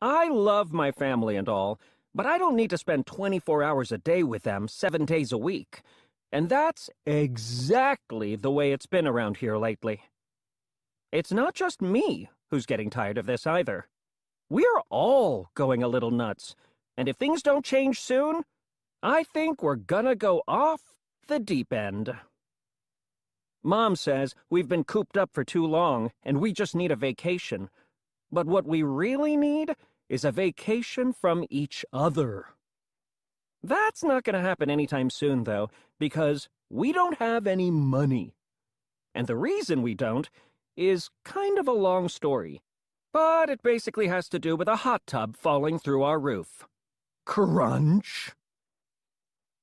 I love my family and all, but I don't need to spend 24 hours a day with them 7 days a week. And that's exactly the way it's been around here lately. It's not just me who's getting tired of this either. We're all going a little nuts, and if things don't change soon, I think we're gonna go off the deep end. Mom says we've been cooped up for too long, and we just need a vacation. But what we really need is a vacation from each other. That's not gonna happen anytime soon, though, because we don't have any money. And the reason we don't is kind of a long story, but it basically has to do with a hot tub falling through our roof. Crunch!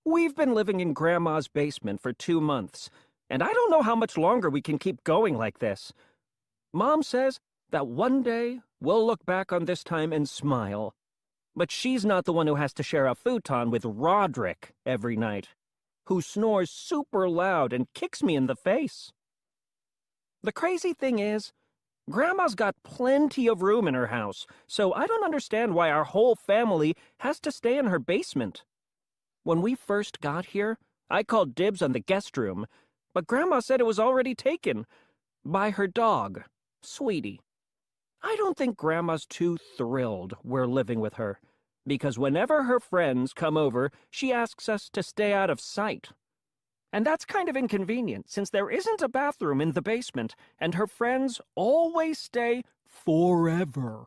We've been living in Grandma's basement for 2 months, and I don't know how much longer we can keep going like this. Mom says that one day we'll look back on this time and smile, but she's not the one who has to share a futon with Roderick every night, who snores super loud and kicks me in the face. The crazy thing is, Grandma's got plenty of room in her house, so I don't understand why our whole family has to stay in her basement. When we first got here, I called dibs on the guest room, but Grandma said it was already taken by her dog, Sweetie. I don't think Grandma's too thrilled we're living with her, because whenever her friends come over, she asks us to stay out of sight. And that's kind of inconvenient, since there isn't a bathroom in the basement, and her friends always stay forever,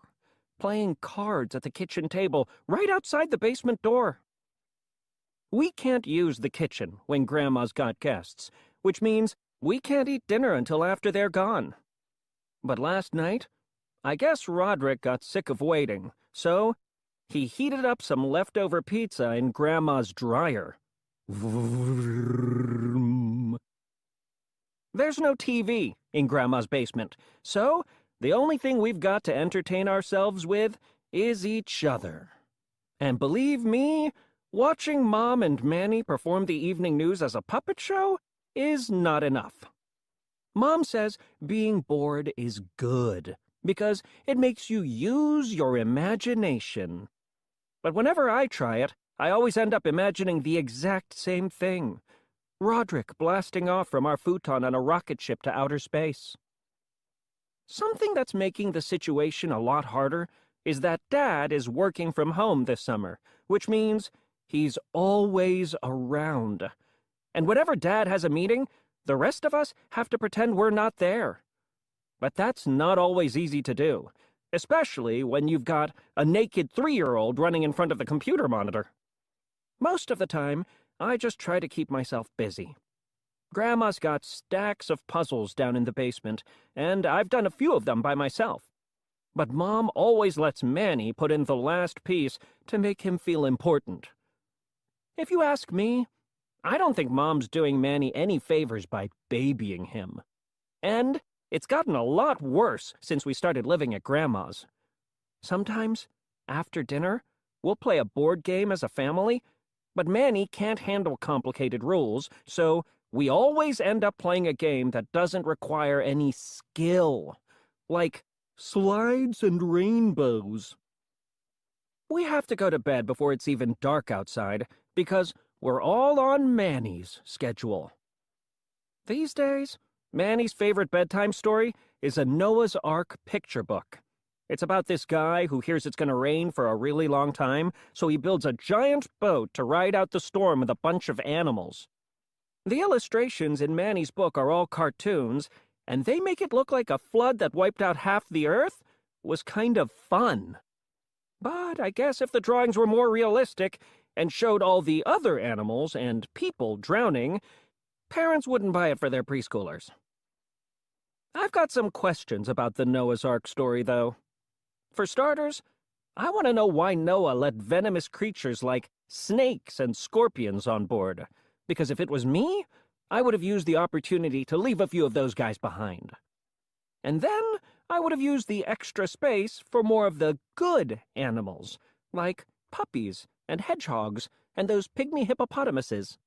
playing cards at the kitchen table right outside the basement door. We can't use the kitchen when Grandma's got guests, which means we can't eat dinner until after they're gone. But last night, I guess Roderick got sick of waiting, so he heated up some leftover pizza in Grandma's dryer. There's no TV in Grandma's basement, so the only thing we've got to entertain ourselves with is each other. And believe me, watching Mom and Manny perform the evening news as a puppet show is not enough. Mom says being bored is good, because it makes you use your imagination. But whenever I try it, I always end up imagining the exact same thing. Roderick blasting off from our futon on a rocket ship to outer space. Something that's making the situation a lot harder is that Dad is working from home this summer, which means he's always around. And whenever Dad has a meeting, the rest of us have to pretend we're not there. But that's not always easy to do, especially when you've got a naked 3-year-old running in front of the computer monitor. Most of the time, I just try to keep myself busy. Grandma's got stacks of puzzles down in the basement, and I've done a few of them by myself. But Mom always lets Manny put in the last piece to make him feel important. If you ask me, I don't think Mom's doing Manny any favors by babying him. And it's gotten a lot worse since we started living at Grandma's. Sometimes, after dinner, we'll play a board game as a family, but Manny can't handle complicated rules, so we always end up playing a game that doesn't require any skill, like slides and rainbows. We have to go to bed before it's even dark outside, because we're all on Manny's schedule. These days, Manny's favorite bedtime story is a Noah's Ark picture book. It's about this guy who hears it's going to rain for a really long time, so he builds a giant boat to ride out the storm with a bunch of animals. The illustrations in Manny's book are all cartoons, and they make it look like a flood that wiped out half the earth was kind of fun. But I guess if the drawings were more realistic and showed all the other animals and people drowning, parents wouldn't buy it for their preschoolers. I've got some questions about the Noah's Ark story, though. For starters, I want to know why Noah let venomous creatures like snakes and scorpions on board, because if it was me, I would have used the opportunity to leave a few of those guys behind. And then I would have used the extra space for more of the good animals, like puppies and hedgehogs and those pygmy hippopotamuses.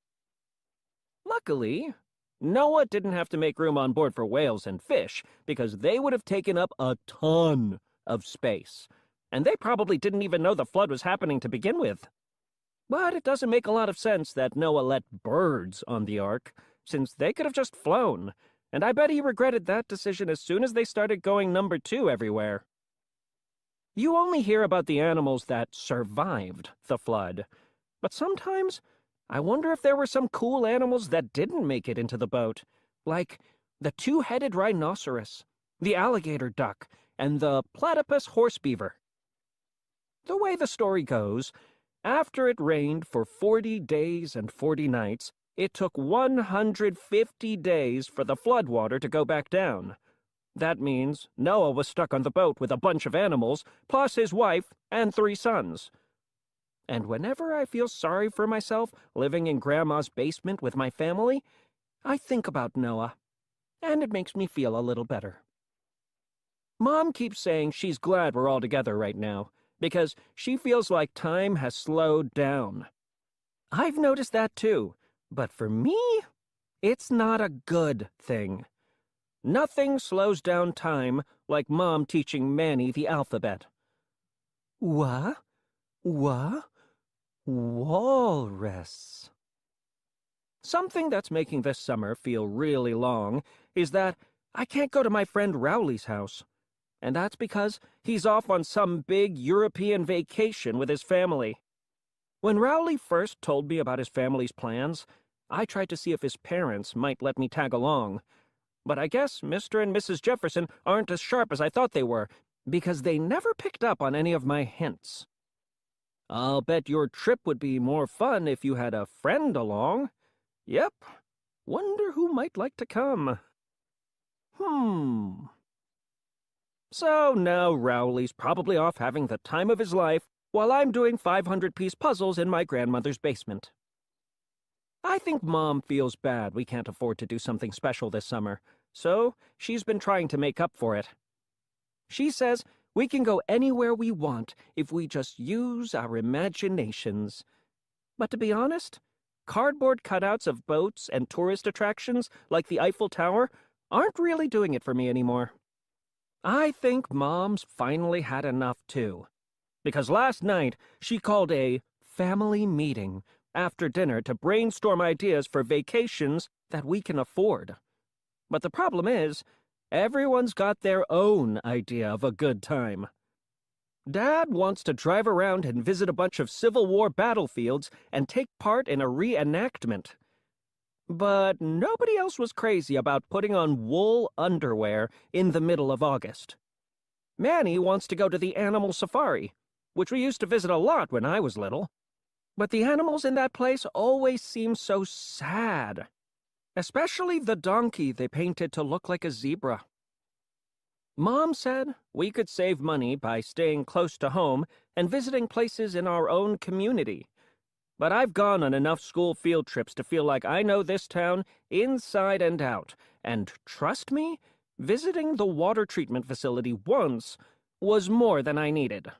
Luckily, Noah didn't have to make room on board for whales and fish, because they would have taken up a ton of space. and they probably didn't even know the flood was happening to begin with. But it doesn't make a lot of sense that Noah let birds on the ark, since they could have just flown, and I bet he regretted that decision as soon as they started going number 2 everywhere. You only hear about the animals that survived the flood, but sometimes I wonder if there were some cool animals that didn't make it into the boat, like the 2-headed rhinoceros, the alligator duck, and the platypus horse beaver. The way the story goes, after it rained for 40 days and 40 nights, it took 150 days for the floodwater to go back down. That means Noah was stuck on the boat with a bunch of animals, plus his wife and 3 sons. And whenever I feel sorry for myself living in Grandma's basement with my family, I think about Noah, and it makes me feel a little better. Mom keeps saying she's glad we're all together right now, because she feels like time has slowed down. I've noticed that too, but for me, it's not a good thing. Nothing slows down time like Mom teaching Manny the alphabet. Walrus. Something that's making this summer feel really long is that I can't go to my friend Rowley's house. And that's because he's off on some big European vacation with his family. When Rowley first told me about his family's plans, I tried to see if his parents might let me tag along. But I guess Mr. and Mrs. Jefferson aren't as sharp as I thought they were, because they never picked up on any of my hints. I'll bet your trip would be more fun if you had a friend along. Yep. Wonder who might like to come. So now Rowley's probably off having the time of his life while I'm doing 500-piece puzzles in my grandmother's basement. I think Mom feels bad we can't afford to do something special this summer, so she's been trying to make up for it. She says we can go anywhere we want if we just use our imaginations. But to be honest, cardboard cutouts of boats and tourist attractions like the Eiffel Tower aren't really doing it for me anymore. I think Mom's finally had enough too, because last night she called a family meeting after dinner to brainstorm ideas for vacations that we can afford. But the problem is, everyone's got their own idea of a good time. Dad wants to drive around and visit a bunch of Civil War battlefields and take part in a reenactment. But nobody else was crazy about putting on wool underwear in the middle of August. Manny wants to go to the animal safari, which we used to visit a lot when I was little. But the animals in that place always seem so sad, especially the donkey they painted to look like a zebra. Mom said we could save money by staying close to home and visiting places in our own community. But I've gone on enough school field trips to feel like I know this town inside and out, and trust me, visiting the water treatment facility once was more than I needed.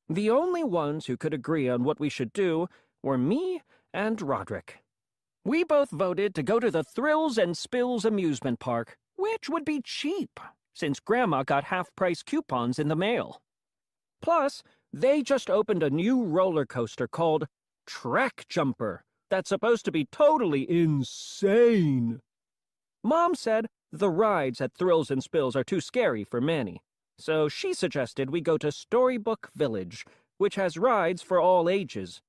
The only ones who could agree on what we should do were me and Roderick. We both voted to go to the Thrills and Spills amusement park, which would be cheap, since Grandma got half-price coupons in the mail. Plus, they just opened a new roller coaster called Track Jumper that's supposed to be totally insane. Mom said the rides at Thrills and Spills are too scary for Manny, so she suggested we go to Storybook Village, which has rides for all ages.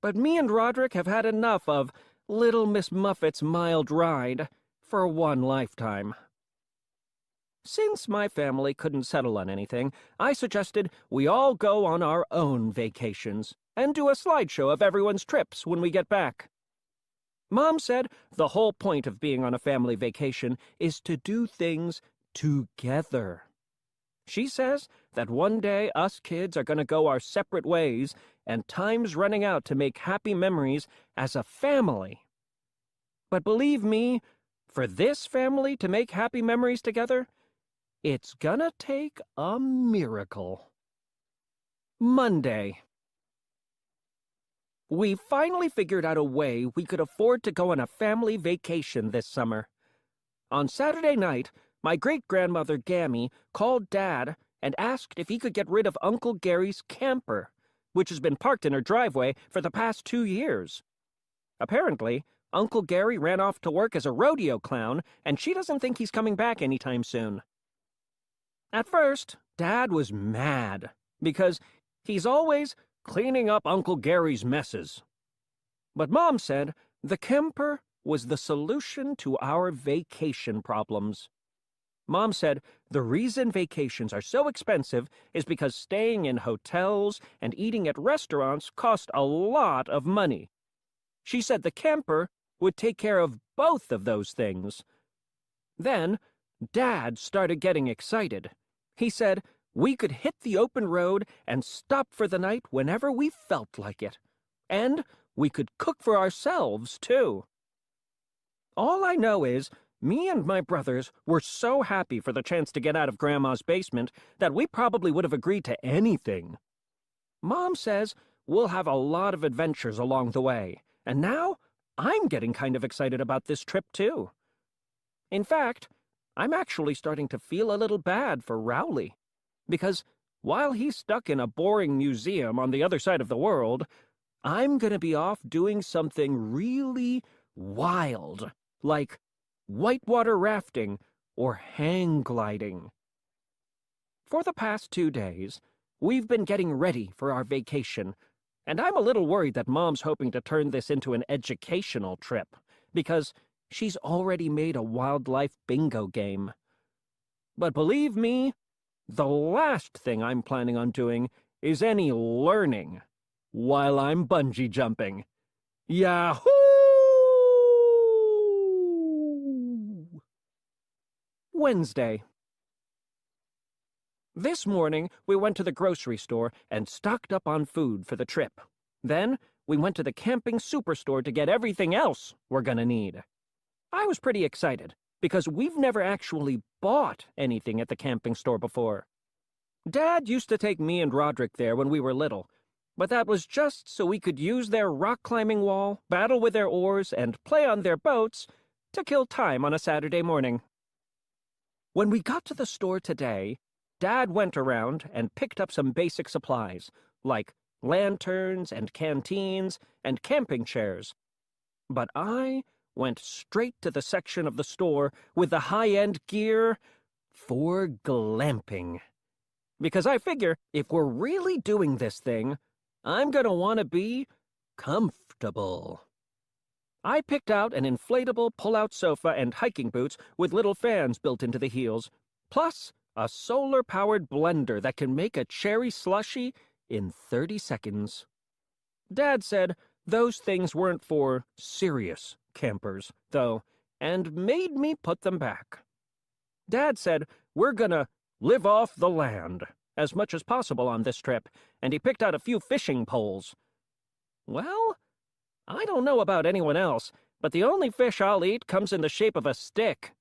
But me and Roderick have had enough of Little Miss Muffet's Mild Ride for one lifetime. Since my family couldn't settle on anything, I suggested we all go on our own vacations and do a slideshow of everyone's trips when we get back. Mom said the whole point of being on a family vacation is to do things together. She says that one day us kids are going to go our separate ways and time's running out to make happy memories as a family. But believe me, for this family to make happy memories together, it's gonna take a miracle. Monday. We finally figured out a way we could afford to go on a family vacation this summer. On Saturday night, my great-grandmother Gammy called Dad and asked if he could get rid of Uncle Gary's camper, which has been parked in her driveway for the past 2 years. Apparently, Uncle Gary ran off to work as a rodeo clown, and she doesn't think he's coming back anytime soon. At first, Dad was mad, because he's always cleaning up Uncle Gary's messes. But Mom said the camper was the solution to our vacation problems. Mom said the reason vacations are so expensive is because staying in hotels and eating at restaurants cost a lot of money. She said the camper would take care of both of those things. Then, Dad started getting excited. He said we could hit the open road and stop for the night whenever we felt like it. And we could cook for ourselves, too. All I know is me and my brothers were so happy for the chance to get out of Grandma's basement that we probably would have agreed to anything. Mom says we'll have a lot of adventures along the way, and now I'm getting kind of excited about this trip, too. In fact, I'm actually starting to feel a little bad for Rowley, because while he's stuck in a boring museum on the other side of the world, I'm gonna be off doing something really wild, like whitewater rafting or hang gliding. For the past 2 days, we've been getting ready for our vacation, and I'm a little worried that Mom's hoping to turn this into an educational trip, because she's already made a wildlife bingo game. But believe me, the last thing I'm planning on doing is any learning while I'm bungee jumping. Yahoo! Wednesday. This morning, we went to the grocery store and stocked up on food for the trip. Then, we went to the camping superstore to get everything else we're gonna need. I was pretty excited, because we've never actually bought anything at the camping store before. Dad used to take me and Roderick there when we were little, but that was just so we could use their rock-climbing wall, battle with their oars, and play on their boats to kill time on a Saturday morning. When we got to the store today, Dad went around and picked up some basic supplies, like lanterns and canteens and camping chairs. But I went straight to the section of the store with the high-end gear for glamping. Because I figure if we're really doing this thing, I'm gonna want to be comfortable. I picked out an inflatable pull-out sofa and hiking boots with little fans built into the heels, plus a solar-powered blender that can make a cherry slushie in 30 seconds. Dad said those things weren't for serious campers, though, and made me put them back. Dad said we're gonna live off the land as much as possible on this trip, and he picked out a few fishing poles. Well, I don't know about anyone else, but the only fish I'll eat comes in the shape of a stick.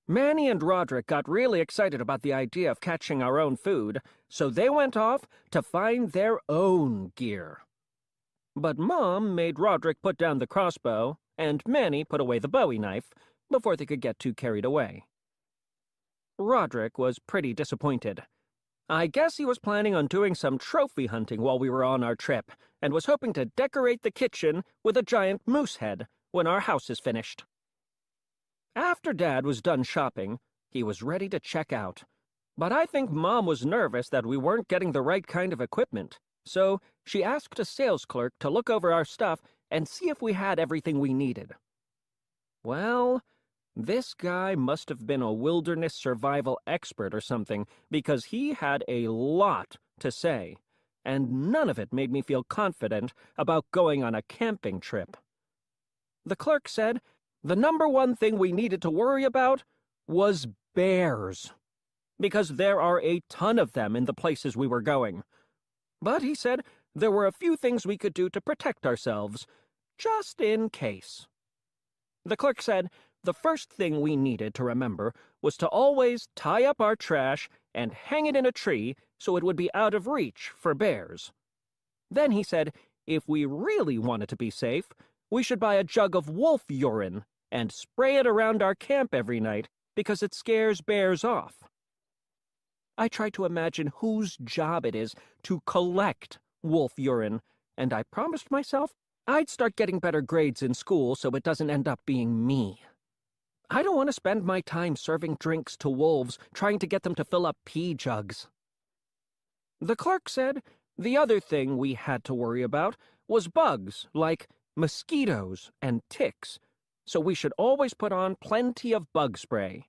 Manny and Roderick got really excited about the idea of catching our own food, so they went off to find their own gear. But Mom made Roderick put down the crossbow, and Manny put away the Bowie knife before they could get too carried away. Roderick was pretty disappointed. I guess he was planning on doing some trophy hunting while we were on our trip, and was hoping to decorate the kitchen with a giant moose head when our house is finished. After Dad was done shopping, he was ready to check out. But I think Mom was nervous that we weren't getting the right kind of equipment, so she asked a sales clerk to look over our stuff and see if we had everything we needed. Well, this guy must have been a wilderness survival expert or something, because he had a lot to say, and none of it made me feel confident about going on a camping trip. The clerk said the #1 thing we needed to worry about was bears, because there are a ton of them in the places we were going. But he said there were a few things we could do to protect ourselves, just in case. The clerk said the first thing we needed to remember was to always tie up our trash and hang it in a tree so it would be out of reach for bears. Then he said if we really wanted to be safe, we should buy a jug of wolf urine and spray it around our camp every night because it scares bears off. I tried to imagine whose job it is to collect wolf urine, and I promised myself I'd start getting better grades in school so it doesn't end up being me. I don't want to spend my time serving drinks to wolves, trying to get them to fill up pee jugs. The clerk said the other thing we had to worry about was bugs, like mosquitoes and ticks, so we should always put on plenty of bug spray.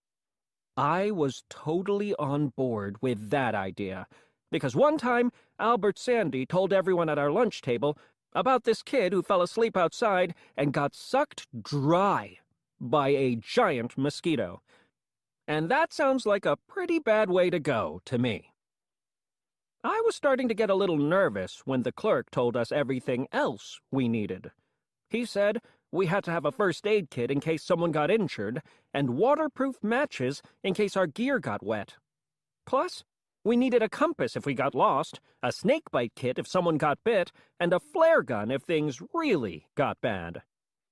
I was totally on board with that idea, because one time Albert Sandy told everyone at our lunch table about this kid who fell asleep outside and got sucked dry by a giant mosquito. And that sounds like a pretty bad way to go to me. I was starting to get a little nervous when the clerk told us everything else we needed. He said we had to have a first aid kit in case someone got injured, and waterproof matches in case our gear got wet. Plus, we needed a compass if we got lost, a snakebite kit if someone got bit, and a flare gun if things really got bad.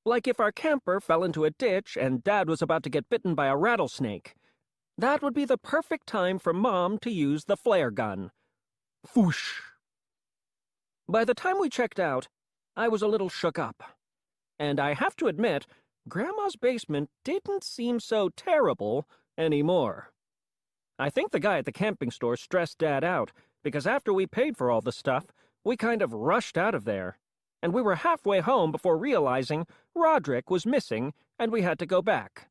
Like if our camper fell into a ditch and Dad was about to get bitten by a rattlesnake. That would be the perfect time for Mom to use the flare gun. Whoosh! By the time we checked out, I was a little shook up. And I have to admit, Grandma's basement didn't seem so terrible anymore. I think the guy at the camping store stressed Dad out, because after we paid for all the stuff, we kind of rushed out of there. And we were halfway home before realizing Roderick was missing and we had to go back.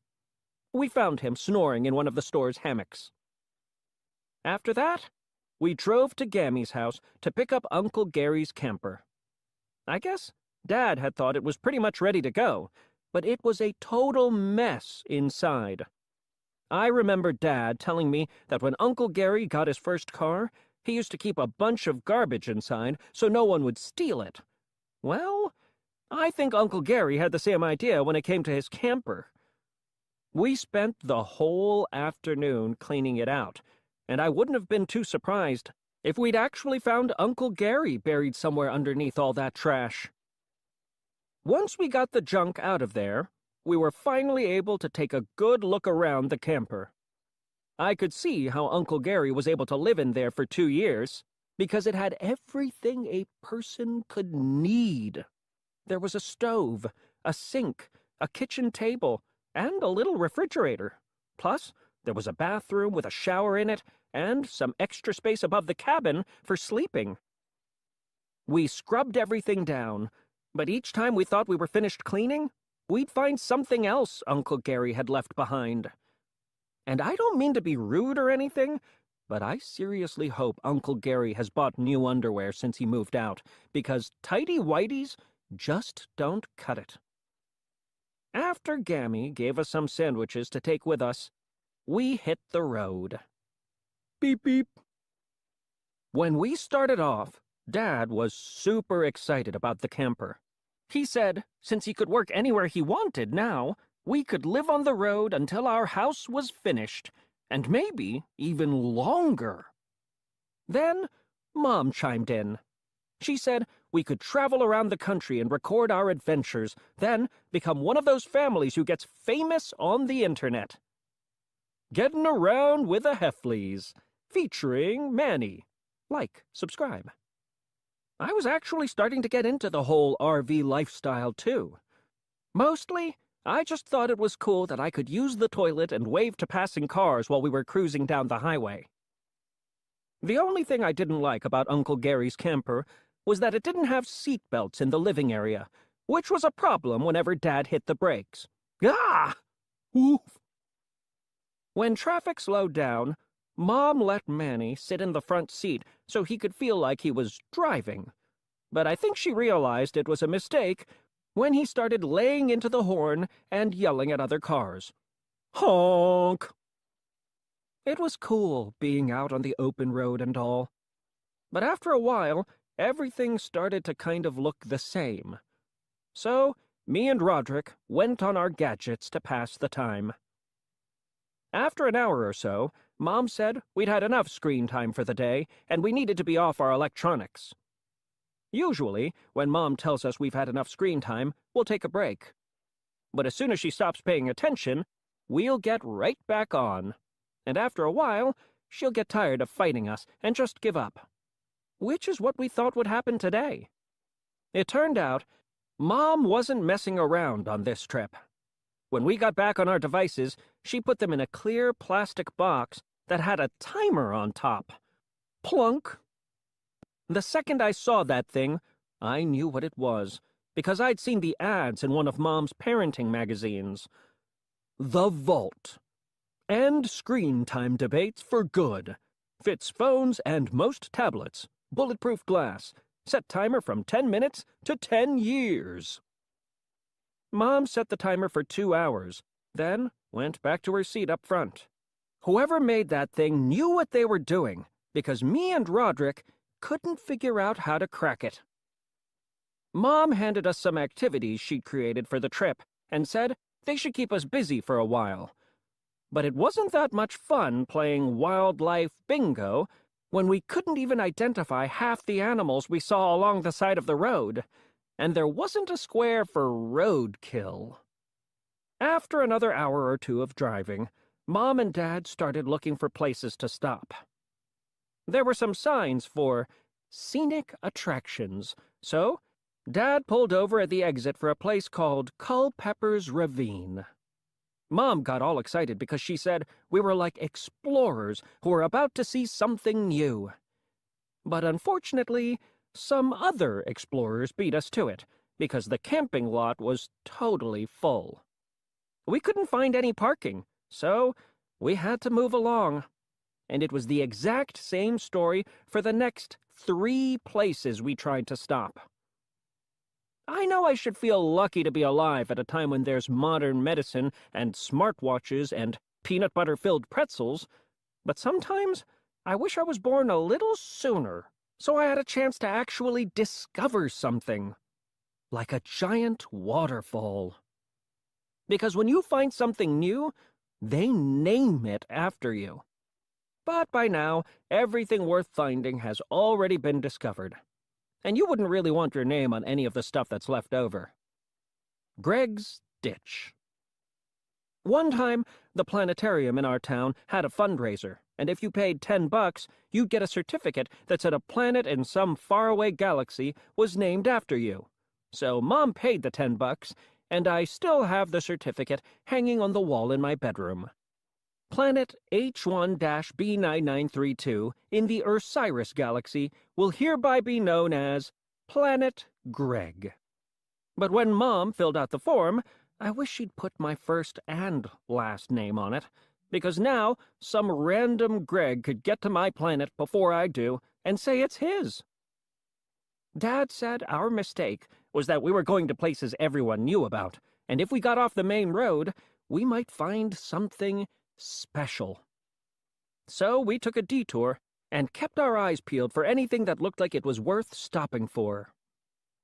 We found him snoring in one of the store's hammocks. After that, we drove to Gammy's house to pick up Uncle Gary's camper. I guess Dad had thought it was pretty much ready to go, but it was a total mess inside. I remember Dad telling me that when Uncle Gary got his first car, he used to keep a bunch of garbage inside so no one would steal it. Well, I think Uncle Gary had the same idea when it came to his camper. We spent the whole afternoon cleaning it out, and I wouldn't have been too surprised if we'd actually found Uncle Gary buried somewhere underneath all that trash. Once we got the junk out of there, we were finally able to take a good look around the camper. I could see how Uncle Gary was able to live in there for 2 years, because it had everything a person could need. There was a stove, a sink, a kitchen table, and a little refrigerator. Plus, there was a bathroom with a shower in it, and some extra space above the cabin for sleeping. We scrubbed everything down, but each time we thought we were finished cleaning, we'd find something else Uncle Gary had left behind. And I don't mean to be rude or anything, but I seriously hope Uncle Gary has bought new underwear since he moved out, because tighty-whities just don't cut it. After Gammy gave us some sandwiches to take with us, we hit the road. Beep, beep. When we started off, Dad was super excited about the camper. He said since he could work anywhere he wanted now, we could live on the road until our house was finished, and maybe even longer. Then Mom chimed in. She said we could travel around the country and record our adventures, then become one of those families who gets famous on the internet. Getting Around with the Heffleys, featuring Manny. Like, subscribe. I was actually starting to get into the whole RV lifestyle, too. Mostly, I just thought it was cool that I could use the toilet and wave to passing cars while we were cruising down the highway. The only thing I didn't like about Uncle Gary's camper was that it didn't have seat belts in the living area, which was a problem whenever Dad hit the brakes. Ah! Oof! When traffic slowed down, Mom let Manny sit in the front seat so he could feel like he was driving. But I think she realized it was a mistake when he started laying into the horn and yelling at other cars. Honk! It was cool being out on the open road and all. But after a while, everything started to kind of look the same. So, me and Roderick went on our gadgets to pass the time. After an hour or so, Mom said we'd had enough screen time for the day, and we needed to be off our electronics. Usually, when Mom tells us we've had enough screen time, we'll take a break. But as soon as she stops paying attention, we'll get right back on. And after a while, she'll get tired of fighting us and just give up. Which is what we thought would happen today. It turned out, Mom wasn't messing around on this trip. When we got back on our devices, she put them in a clear plastic box that had a timer on top. Plunk! The second I saw that thing, I knew what it was, because I'd seen the ads in one of Mom's parenting magazines. The Vault. End screen time debates for good. Fits phones and most tablets. Bulletproof glass. Set timer from 10 minutes to 10 years. Mom set the timer for 2 hours, then went back to her seat up front. Whoever made that thing knew what they were doing, because me and Roderick couldn't figure out how to crack it. Mom handed us some activities she'd created for the trip and said they should keep us busy for a while. But it wasn't that much fun playing wildlife bingo when we couldn't even identify half the animals we saw along the side of the road, and there wasn't a square for roadkill. After another hour or two of driving, Mom and Dad started looking for places to stop. There were some signs for scenic attractions, so Dad pulled over at the exit for a place called Culpepper's Ravine. Mom got all excited because she said we were like explorers who were about to see something new. But unfortunately, some other explorers beat us to it, because the camping lot was totally full. We couldn't find any parking, so we had to move along. And it was the exact same story for the next 3 places we tried to stop. I know I should feel lucky to be alive at a time when there's modern medicine and smartwatches and peanut butter-filled pretzels, but sometimes I wish I was born a little sooner, so I had a chance to actually discover something, like a giant waterfall. Because when you find something new, they name it after you. But by now, everything worth finding has already been discovered. And you wouldn't really want your name on any of the stuff that's left over. Greg's Ditch. One time, the planetarium in our town had a fundraiser, and if you paid $10, you'd get a certificate that said a planet in some faraway galaxy was named after you. So Mom paid the $10, and I still have the certificate hanging on the wall in my bedroom. Planet H1-B9932 in the Osiris galaxy will hereby be known as Planet Greg. But when Mom filled out the form, I wish she'd put my first and last name on it, because now some random Greg could get to my planet before I do and say it's his. Dad said our mistake was that we were going to places everyone knew about, and if we got off the main road, we might find something special. So we took a detour and kept our eyes peeled for anything that looked like it was worth stopping for.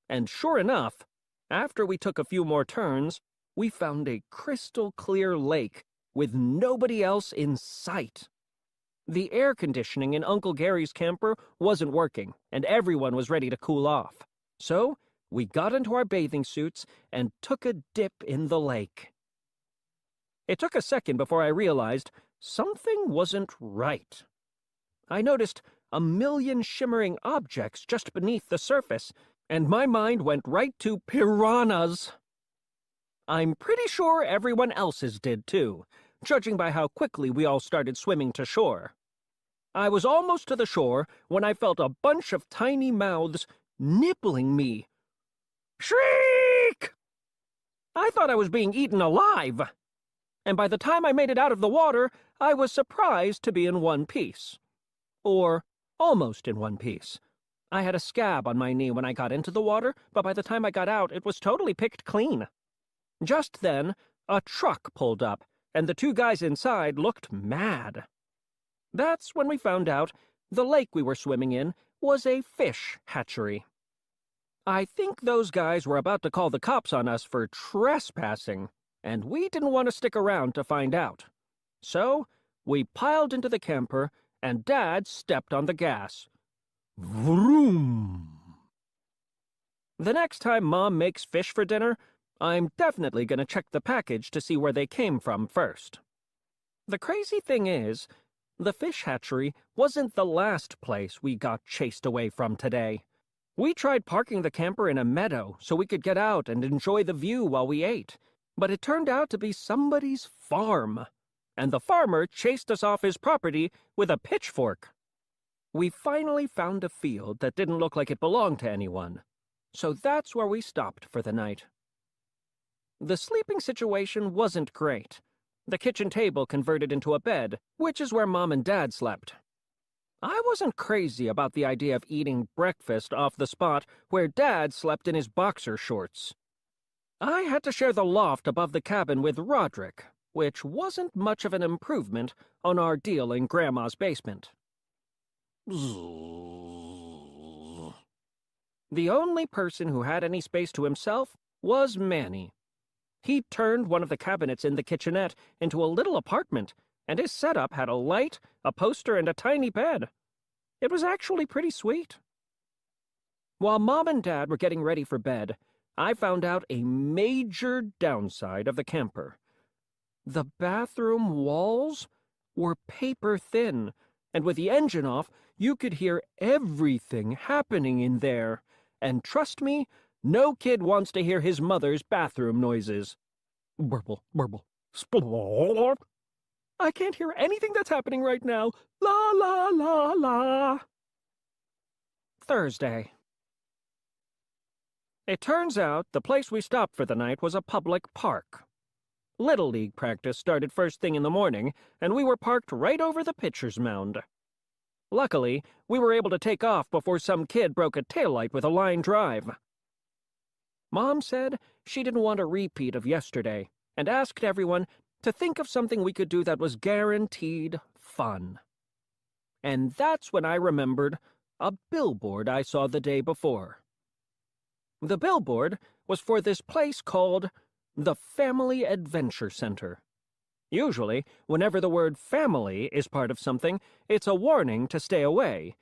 And sure enough, after we took a few more turns, we found a crystal-clear lake with nobody else in sight. The air conditioning in Uncle Gary's camper wasn't working, and everyone was ready to cool off. So we got into our bathing suits and took a dip in the lake. It took a second before I realized something wasn't right. I noticed a million shimmering objects just beneath the surface, and my mind went right to piranhas. I'm pretty sure everyone else's did too, judging by how quickly we all started swimming to shore. I was almost to the shore when I felt a bunch of tiny mouths nibbling me. Shriek! I thought I was being eaten alive. And by the time I made it out of the water, I was surprised to be in one piece. Or almost in one piece. I had a scab on my knee when I got into the water, but by the time I got out, it was totally picked clean. Just then, a truck pulled up, and the 2 guys inside looked mad. That's when we found out the lake we were swimming in was a fish hatchery. I think those guys were about to call the cops on us for trespassing, and we didn't want to stick around to find out. So we piled into the camper, and Dad stepped on the gas. Vroom! The next time Mom makes fish for dinner, I'm definitely going to check the package to see where they came from first. The crazy thing is, The fish hatchery wasn't the last place we got chased away from today. We tried parking the camper in a meadow so we could get out and enjoy the view while we ate, but it turned out to be somebody's farm, and the farmer chased us off his property with a pitchfork. We finally found a field that didn't look like it belonged to anyone, so that's where we stopped for the night. The sleeping situation wasn't great. The kitchen table converted into a bed, which is where Mom and Dad slept. I wasn't crazy about the idea of eating breakfast off the spot where Dad slept in his boxer shorts. I had to share the loft above the cabin with Roderick, which wasn't much of an improvement on our deal in Grandma's basement. The only person who had any space to himself was Manny. He turned one of the cabinets in the kitchenette into a little apartment, and his setup had a light, a poster, and a tiny bed. It was actually pretty sweet. While Mom and Dad were getting ready for bed, I found out a major downside of the camper. The bathroom walls were paper thin, and with the engine off, you could hear everything happening in there. And trust me, no kid wants to hear his mother's bathroom noises. Burble, burble, splorp. I can't hear anything that's happening right now. La, la, la, la. Thursday. It turns out the place we stopped for the night was a public park. Little League practice started first thing in the morning, and we were parked right over the pitcher's mound. Luckily, we were able to take off before some kid broke a taillight with a line drive. Mom said she didn't want a repeat of yesterday and asked everyone to think of something we could do that was guaranteed fun. And that's when I remembered a billboard I saw the day before. The billboard was for this place called the Family Adventure Center. Usually, whenever the word family is part of something, it's a warning to stay away.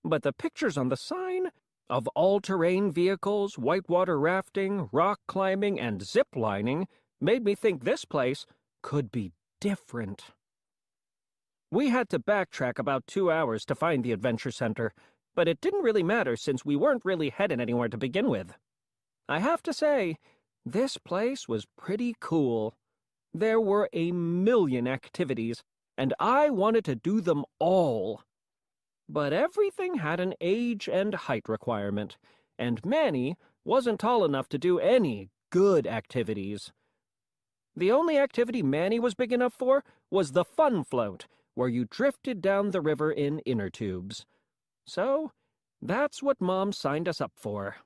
But the pictures on the sign of all-terrain vehicles, whitewater rafting, rock climbing, and zip-lining made me think this place could be different. We had to backtrack about 2 hours to find the Adventure Center, but it didn't really matter since we weren't really headed anywhere to begin with. I have to say, this place was pretty cool. There were a million activities, and I wanted to do them all. But everything had an age and height requirement, and Manny wasn't tall enough to do any good activities. The only activity Manny was big enough for was the fun float, where you drifted down the river in inner tubes. So, that's what Mom signed us up for.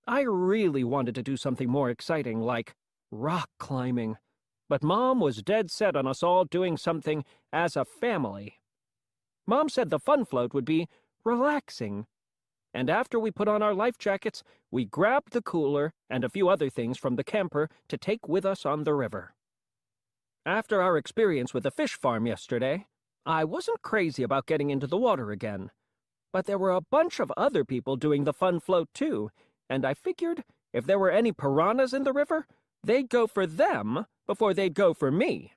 I really wanted to do something more exciting, like rock climbing, but Mom was dead set on us all doing something as a family. Mom said the fun float would be relaxing, and after we put on our life jackets, we grabbed the cooler and a few other things from the camper to take with us on the river. After our experience with the fish farm yesterday, I wasn't crazy about getting into the water again, but there were a bunch of other people doing the fun float too, and I figured if there were any piranhas in the river, they'd go for them before they'd go for me.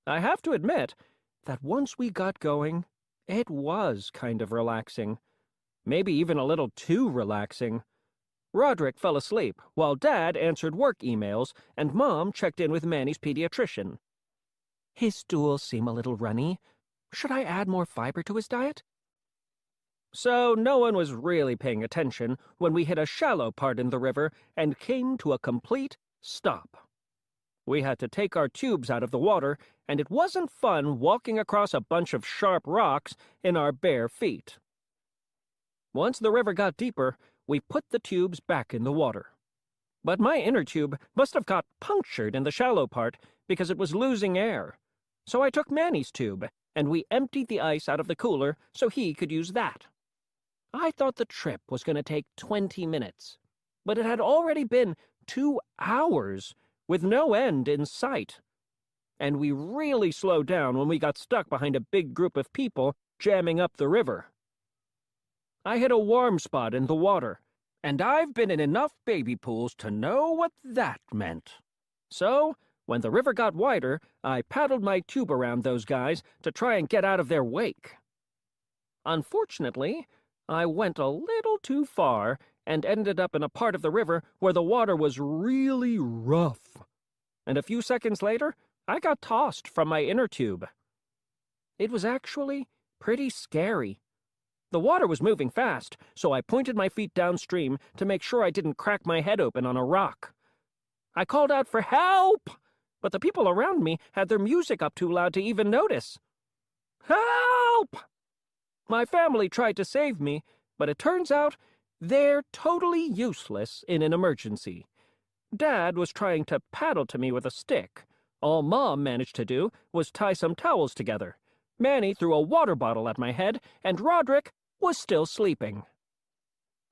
I have to admit that once we got going, it was kind of relaxing. Maybe even a little too relaxing. Roderick fell asleep while Dad answered work emails and Mom checked in with Manny's pediatrician. His stools seem a little runny. Should I add more fiber to his diet? So no one was really paying attention when we hit a shallow part in the river and came to a complete stop. We had to take our tubes out of the water, and it wasn't fun walking across a bunch of sharp rocks in our bare feet. Once the river got deeper, we put the tubes back in the water. But my inner tube must have got punctured in the shallow part because it was losing air. So I took Manny's tube, and we emptied the ice out of the cooler so he could use that. I thought the trip was going to take 20 minutes, but it had already been 2 hours with no end in sight. And we really slowed down when we got stuck behind a big group of people jamming up the river. I hit a warm spot in the water, and I've been in enough baby pools to know what that meant. So, When the river got wider, I paddled my tube around those guys to try and get out of their wake. Unfortunately, I went a little too far and ended up in a part of the river where the water was really rough. And a few seconds later, I got tossed from my inner tube. It was actually pretty scary. The water was moving fast, so I pointed my feet downstream to make sure I didn't crack my head open on a rock. I called out for help, but the people around me had their music up too loud to even notice. Help! My family tried to save me, but it turns out they're totally useless in an emergency. Dad was trying to paddle to me with a stick. All Mom managed to do was tie some towels together. Manny threw a water bottle at my head, and Roderick was still sleeping.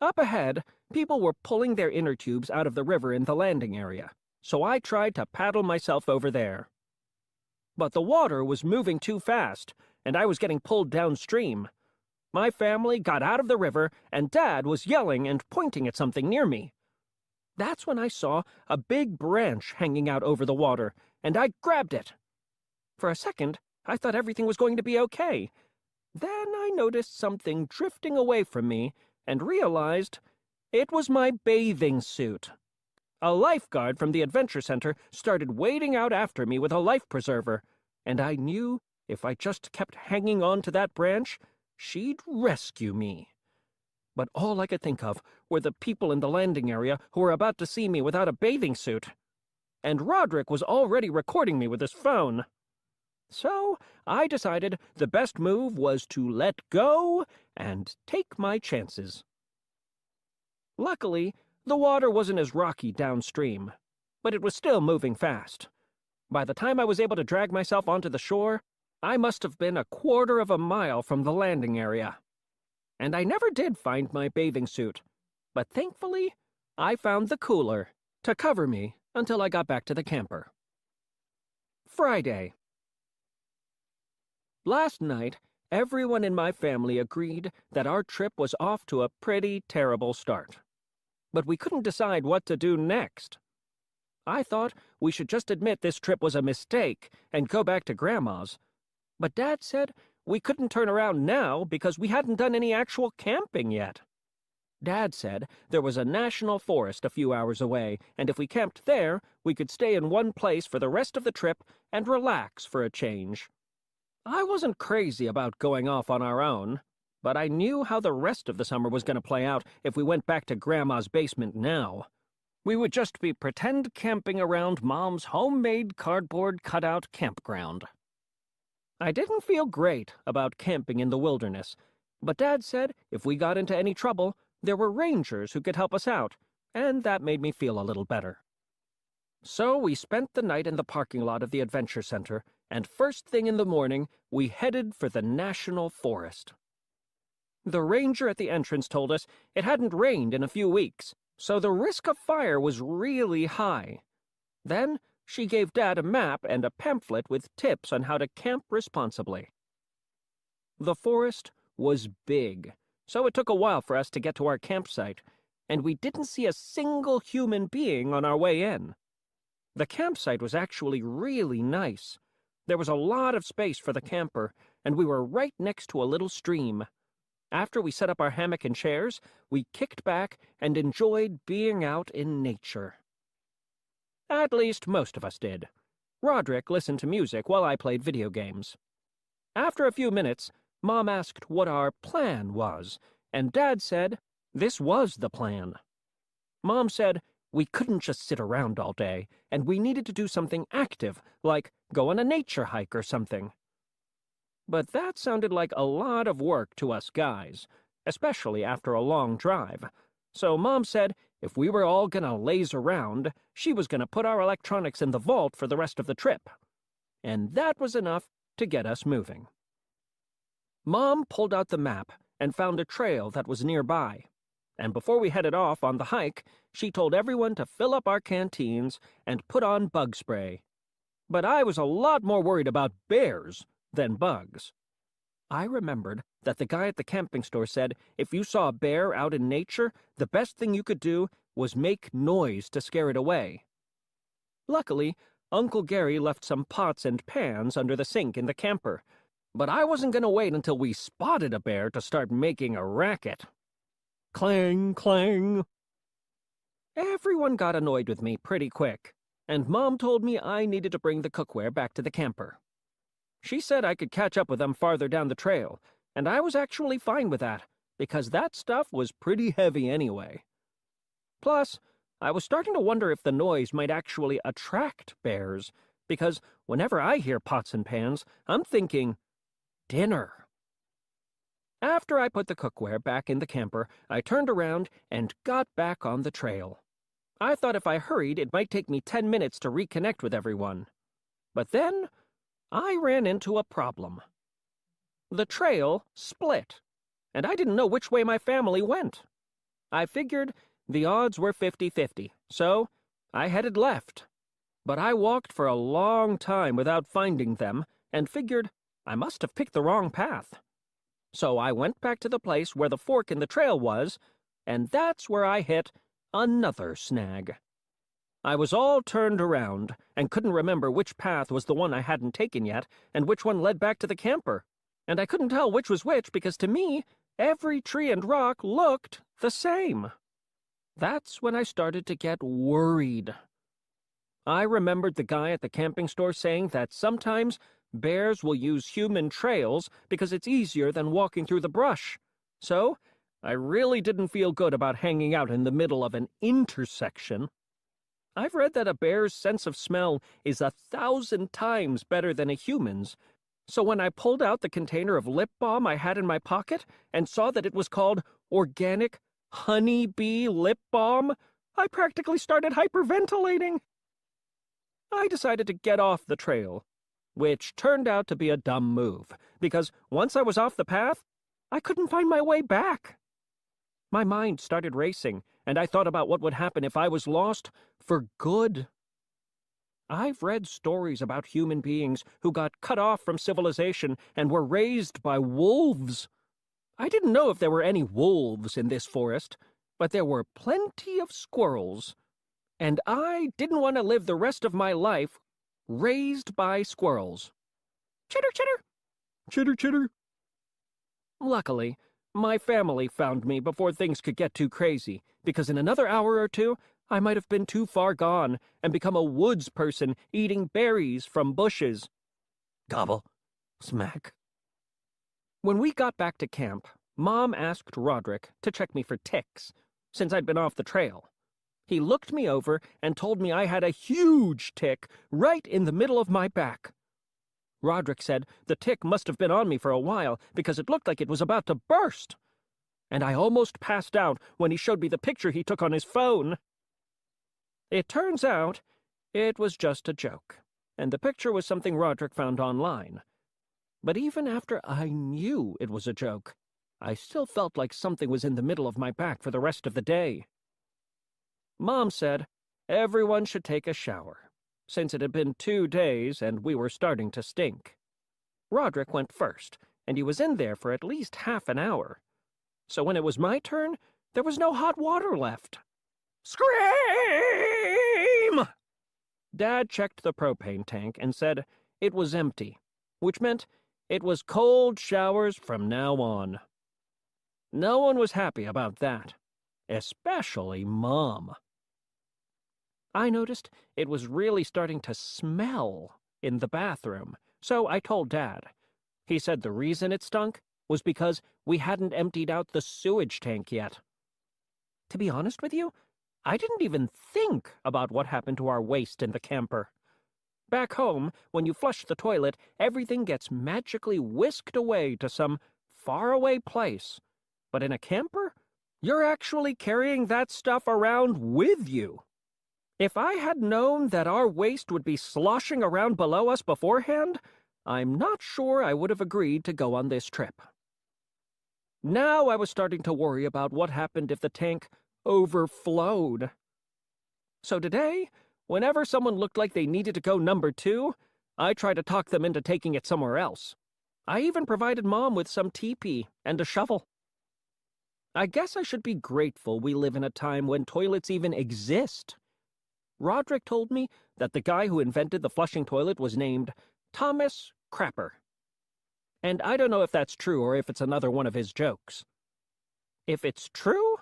Up ahead, people were pulling their inner tubes out of the river in the landing area, so I tried to paddle myself over there. But the water was moving too fast, and I was getting pulled downstream. My family got out of the river, and Dad was yelling and pointing at something near me. That's when I saw a big branch hanging out over the water, and I grabbed it. For a second, I thought everything was going to be okay. Then I noticed something drifting away from me and realized it was my bathing suit. A lifeguard from the Adventure Center started wading out after me with a life preserver, and I knew if I just kept hanging on to that branch, she'd rescue me. But all I could think of were the people in the landing area who were about to see me without a bathing suit. And Roderick was already recording me with his phone. So I decided the best move was to let go and take my chances. Luckily, the water wasn't as rocky downstream, but it was still moving fast. By the time I was able to drag myself onto the shore, I must have been a quarter of a mile from the landing area. And I never did find my bathing suit, but thankfully, I found the cooler to cover me until I got back to the camper. Friday. Last night, everyone in my family agreed that our trip was off to a pretty terrible start. But we couldn't decide what to do next. I thought we should just admit this trip was a mistake and go back to Grandma's. But Dad said we couldn't turn around now because we hadn't done any actual camping yet. Dad said there was a national forest a few hours away, and if we camped there, we could stay in one place for the rest of the trip and relax for a change. I wasn't crazy about going off on our own, but I knew how the rest of the summer was going to play out if we went back to Grandma's basement now. We would just be pretend camping around Mom's homemade cardboard cutout campground. I didn't feel great about camping in the wilderness, but Dad said if we got into any trouble, there were rangers who could help us out, and that made me feel a little better. So we spent the night in the parking lot of the Adventure Center, and first thing in the morning, we headed for the National Forest. The ranger at the entrance told us it hadn't rained in a few weeks, so the risk of fire was really high. Then she gave Dad a map and a pamphlet with tips on how to camp responsibly. The forest was big, so it took a while for us to get to our campsite, and we didn't see a single human being on our way in. The campsite was actually really nice. There was a lot of space for the camper, and we were right next to a little stream. After we set up our hammock and chairs, we kicked back and enjoyed being out in nature. At least most of us did. Roderick listened to music while I played video games. After a few minutes, Mom asked what our plan was, and Dad said this was the plan. Mom said we couldn't just sit around all day, and we needed to do something active, like go on a nature hike or something. But that sounded like a lot of work to us guys, especially after a long drive. So Mom said if we were all gonna laze around, she was gonna put our electronics in the vault for the rest of the trip. And that was enough to get us moving. Mom pulled out the map and found a trail that was nearby. And before we headed off on the hike, she told everyone to fill up our canteens and put on bug spray. But I was a lot more worried about bears than bugs. I remembered that the guy at the camping store said if you saw a bear out in nature, the best thing you could do was make noise to scare it away. Luckily, Uncle Gary left some pots and pans under the sink in the camper, but I wasn't going to wait until we spotted a bear to start making a racket. Clang, clang. Everyone got annoyed with me pretty quick, and Mom told me I needed to bring the cookware back to the camper. She said I could catch up with them farther down the trail, and I was actually fine with that, because that stuff was pretty heavy anyway. Plus, I was starting to wonder if the noise might actually attract bears, because whenever I hear pots and pans, I'm thinking, dinner. After I put the cookware back in the camper, I turned around and got back on the trail. I thought if I hurried, it might take me 10 minutes to reconnect with everyone. But then, I ran into a problem. The trail split, and I didn't know which way my family went. I figured the odds were 50-50, so I headed left. But I walked for a long time without finding them, and figured I must have picked the wrong path. So I went back to the place where the fork in the trail was, and that's where I hit another snag. I was all turned around, and couldn't remember which path was the one I hadn't taken yet, and which one led back to the camper. And I couldn't tell which was which because to me, every tree and rock looked the same. That's when I started to get worried. I remembered the guy at the camping store saying that sometimes bears will use human trails because it's easier than walking through the brush. So, I really didn't feel good about hanging out in the middle of an intersection. I've read that a bear's sense of smell is 1,000 times better than a human's. So when I pulled out the container of lip balm I had in my pocket and saw that it was called organic honey bee lip balm, I practically started hyperventilating. I decided to get off the trail, which turned out to be a dumb move, because once I was off the path, I couldn't find my way back. My mind started racing, and I thought about what would happen if I was lost for good. I've read stories about human beings who got cut off from civilization and were raised by wolves. I didn't know if there were any wolves in this forest, but there were plenty of squirrels. And I didn't want to live the rest of my life raised by squirrels. Chitter, chitter! Chitter, chitter! Luckily, my family found me before things could get too crazy, because in another hour or two, I might have been too far gone and become a woods person eating berries from bushes. Gobble. Smack. When we got back to camp, Mom asked Roderick to check me for ticks, since I'd been off the trail. He looked me over and told me I had a huge tick right in the middle of my back. Roderick said the tick must have been on me for a while because it looked like it was about to burst. And I almost passed out when he showed me the picture he took on his phone. It turns out it was just a joke, and the picture was something Roderick found online. But even after I knew it was a joke, I still felt like something was in the middle of my back for the rest of the day. Mom said everyone should take a shower, since it had been 2 days and we were starting to stink. Roderick went first, and he was in there for at least half an hour. So when it was my turn, there was no hot water left. Scream! Dad checked the propane tank and said it was empty, which meant it was cold showers from now on. No one was happy about that, especially Mom. I noticed it was really starting to smell in the bathroom, so I told Dad. He said the reason it stunk was because we hadn't emptied out the sewage tank yet. To be honest with you, I didn't even think about what happened to our waste in the camper. Back home, when you flush the toilet, everything gets magically whisked away to some faraway place. But in a camper, you're actually carrying that stuff around with you. If I had known that our waste would be sloshing around below us beforehand, I'm not sure I would have agreed to go on this trip. Now I was starting to worry about what happened if the tank overflowed. So today, whenever someone looked like they needed to go number 2, I tried to talk them into taking it somewhere else. I even provided Mom with some teepee and a shovel. I guess I should be grateful we live in a time when toilets even exist. Roderick told me that the guy who invented the flushing toilet was named Thomas Crapper. And I don't know if that's true or if it's another one of his jokes. If it's true,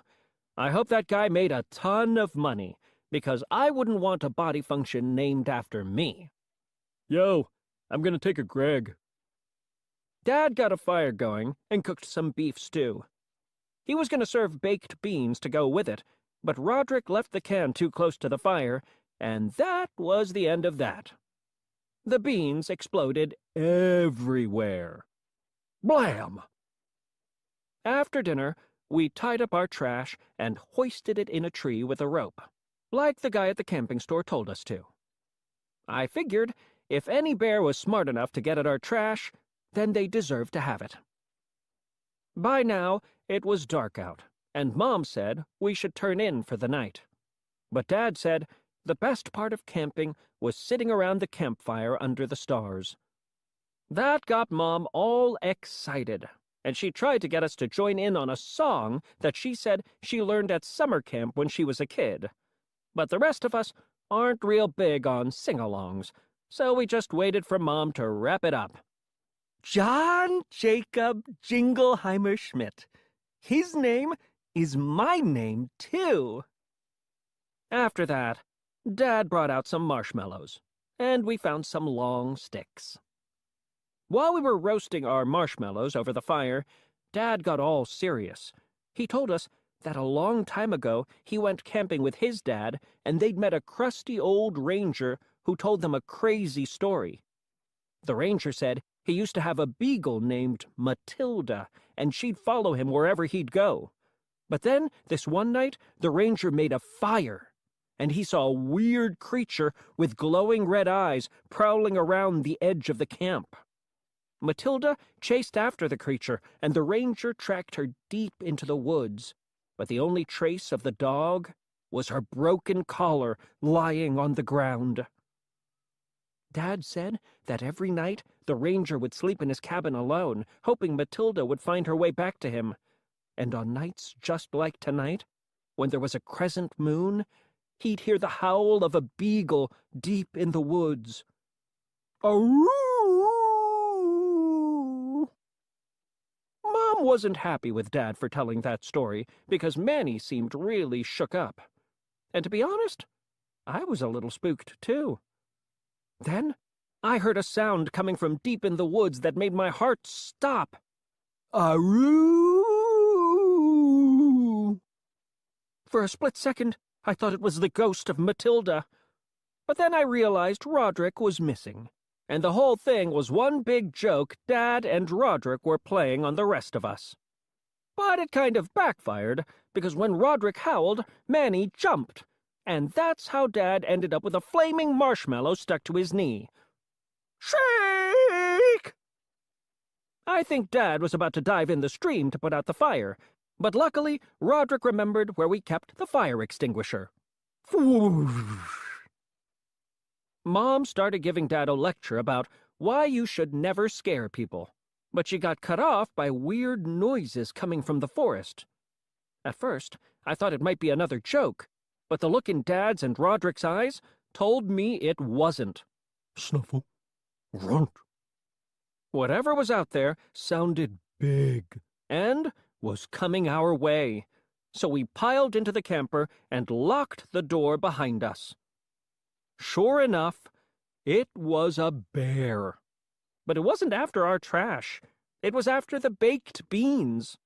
I hope that guy made a ton of money, because I wouldn't want a body function named after me. Yo, I'm gonna take a Greg. Dad got a fire going and cooked some beef stew. He was gonna serve baked beans to go with it, but Roderick left the can too close to the fire, and that was the end of that. The beans exploded everywhere. Blam! After dinner, we tied up our trash and hoisted it in a tree with a rope, like the guy at the camping store told us to. I figured if any bear was smart enough to get at our trash, then they deserved to have it. By now, it was dark out, and Mom said we should turn in for the night. But Dad said the best part of camping was sitting around the campfire under the stars. That got Mom all excited, and she tried to get us to join in on a song that she said she learned at summer camp when she was a kid. But the rest of us aren't real big on sing-alongs, so we just waited for Mom to wrap it up. John Jacob Jingleheimer Schmidt. His name is my name, too. After that, Dad brought out some marshmallows, and we found some long sticks. While we were roasting our marshmallows over the fire, Dad got all serious. He told us that a long time ago he went camping with his dad, and they'd met a crusty old ranger who told them a crazy story. The ranger said he used to have a beagle named Matilda, and she'd follow him wherever he'd go. But then, this one night, the ranger made a fire, and he saw a weird creature with glowing red eyes prowling around the edge of the camp. Matilda chased after the creature, and the ranger tracked her deep into the woods, but the only trace of the dog was her broken collar lying on the ground. Dad said that every night the ranger would sleep in his cabin alone, hoping Matilda would find her way back to him. And on nights just like tonight, when there was a crescent moon, he'd hear the howl of a beagle deep in the woods. Aroo! Mom wasn't happy with Dad for telling that story, because Manny seemed really shook up. And to be honest, I was a little spooked, too. Then I heard a sound coming from deep in the woods that made my heart stop. Aroo! For a split second, I thought it was the ghost of Matilda. But then I realized Roderick was missing, and the whole thing was one big joke Dad and Roderick were playing on the rest of us. But it kind of backfired, because when Roderick howled, Manny jumped, and that's how Dad ended up with a flaming marshmallow stuck to his knee. Shake! I think Dad was about to dive in the stream to put out the fire, but luckily Roderick remembered where we kept the fire extinguisher. Mom started giving Dad a lecture about why you should never scare people, but she got cut off by weird noises coming from the forest. At first, I thought it might be another joke, but the look in Dad's and Roderick's eyes told me it wasn't. Snuffle. Grunt. Whatever was out there sounded big and was coming our way, so we piled into the camper and locked the door behind us. Sure enough, it was a bear. But it wasn't after our trash. It was after the baked beans.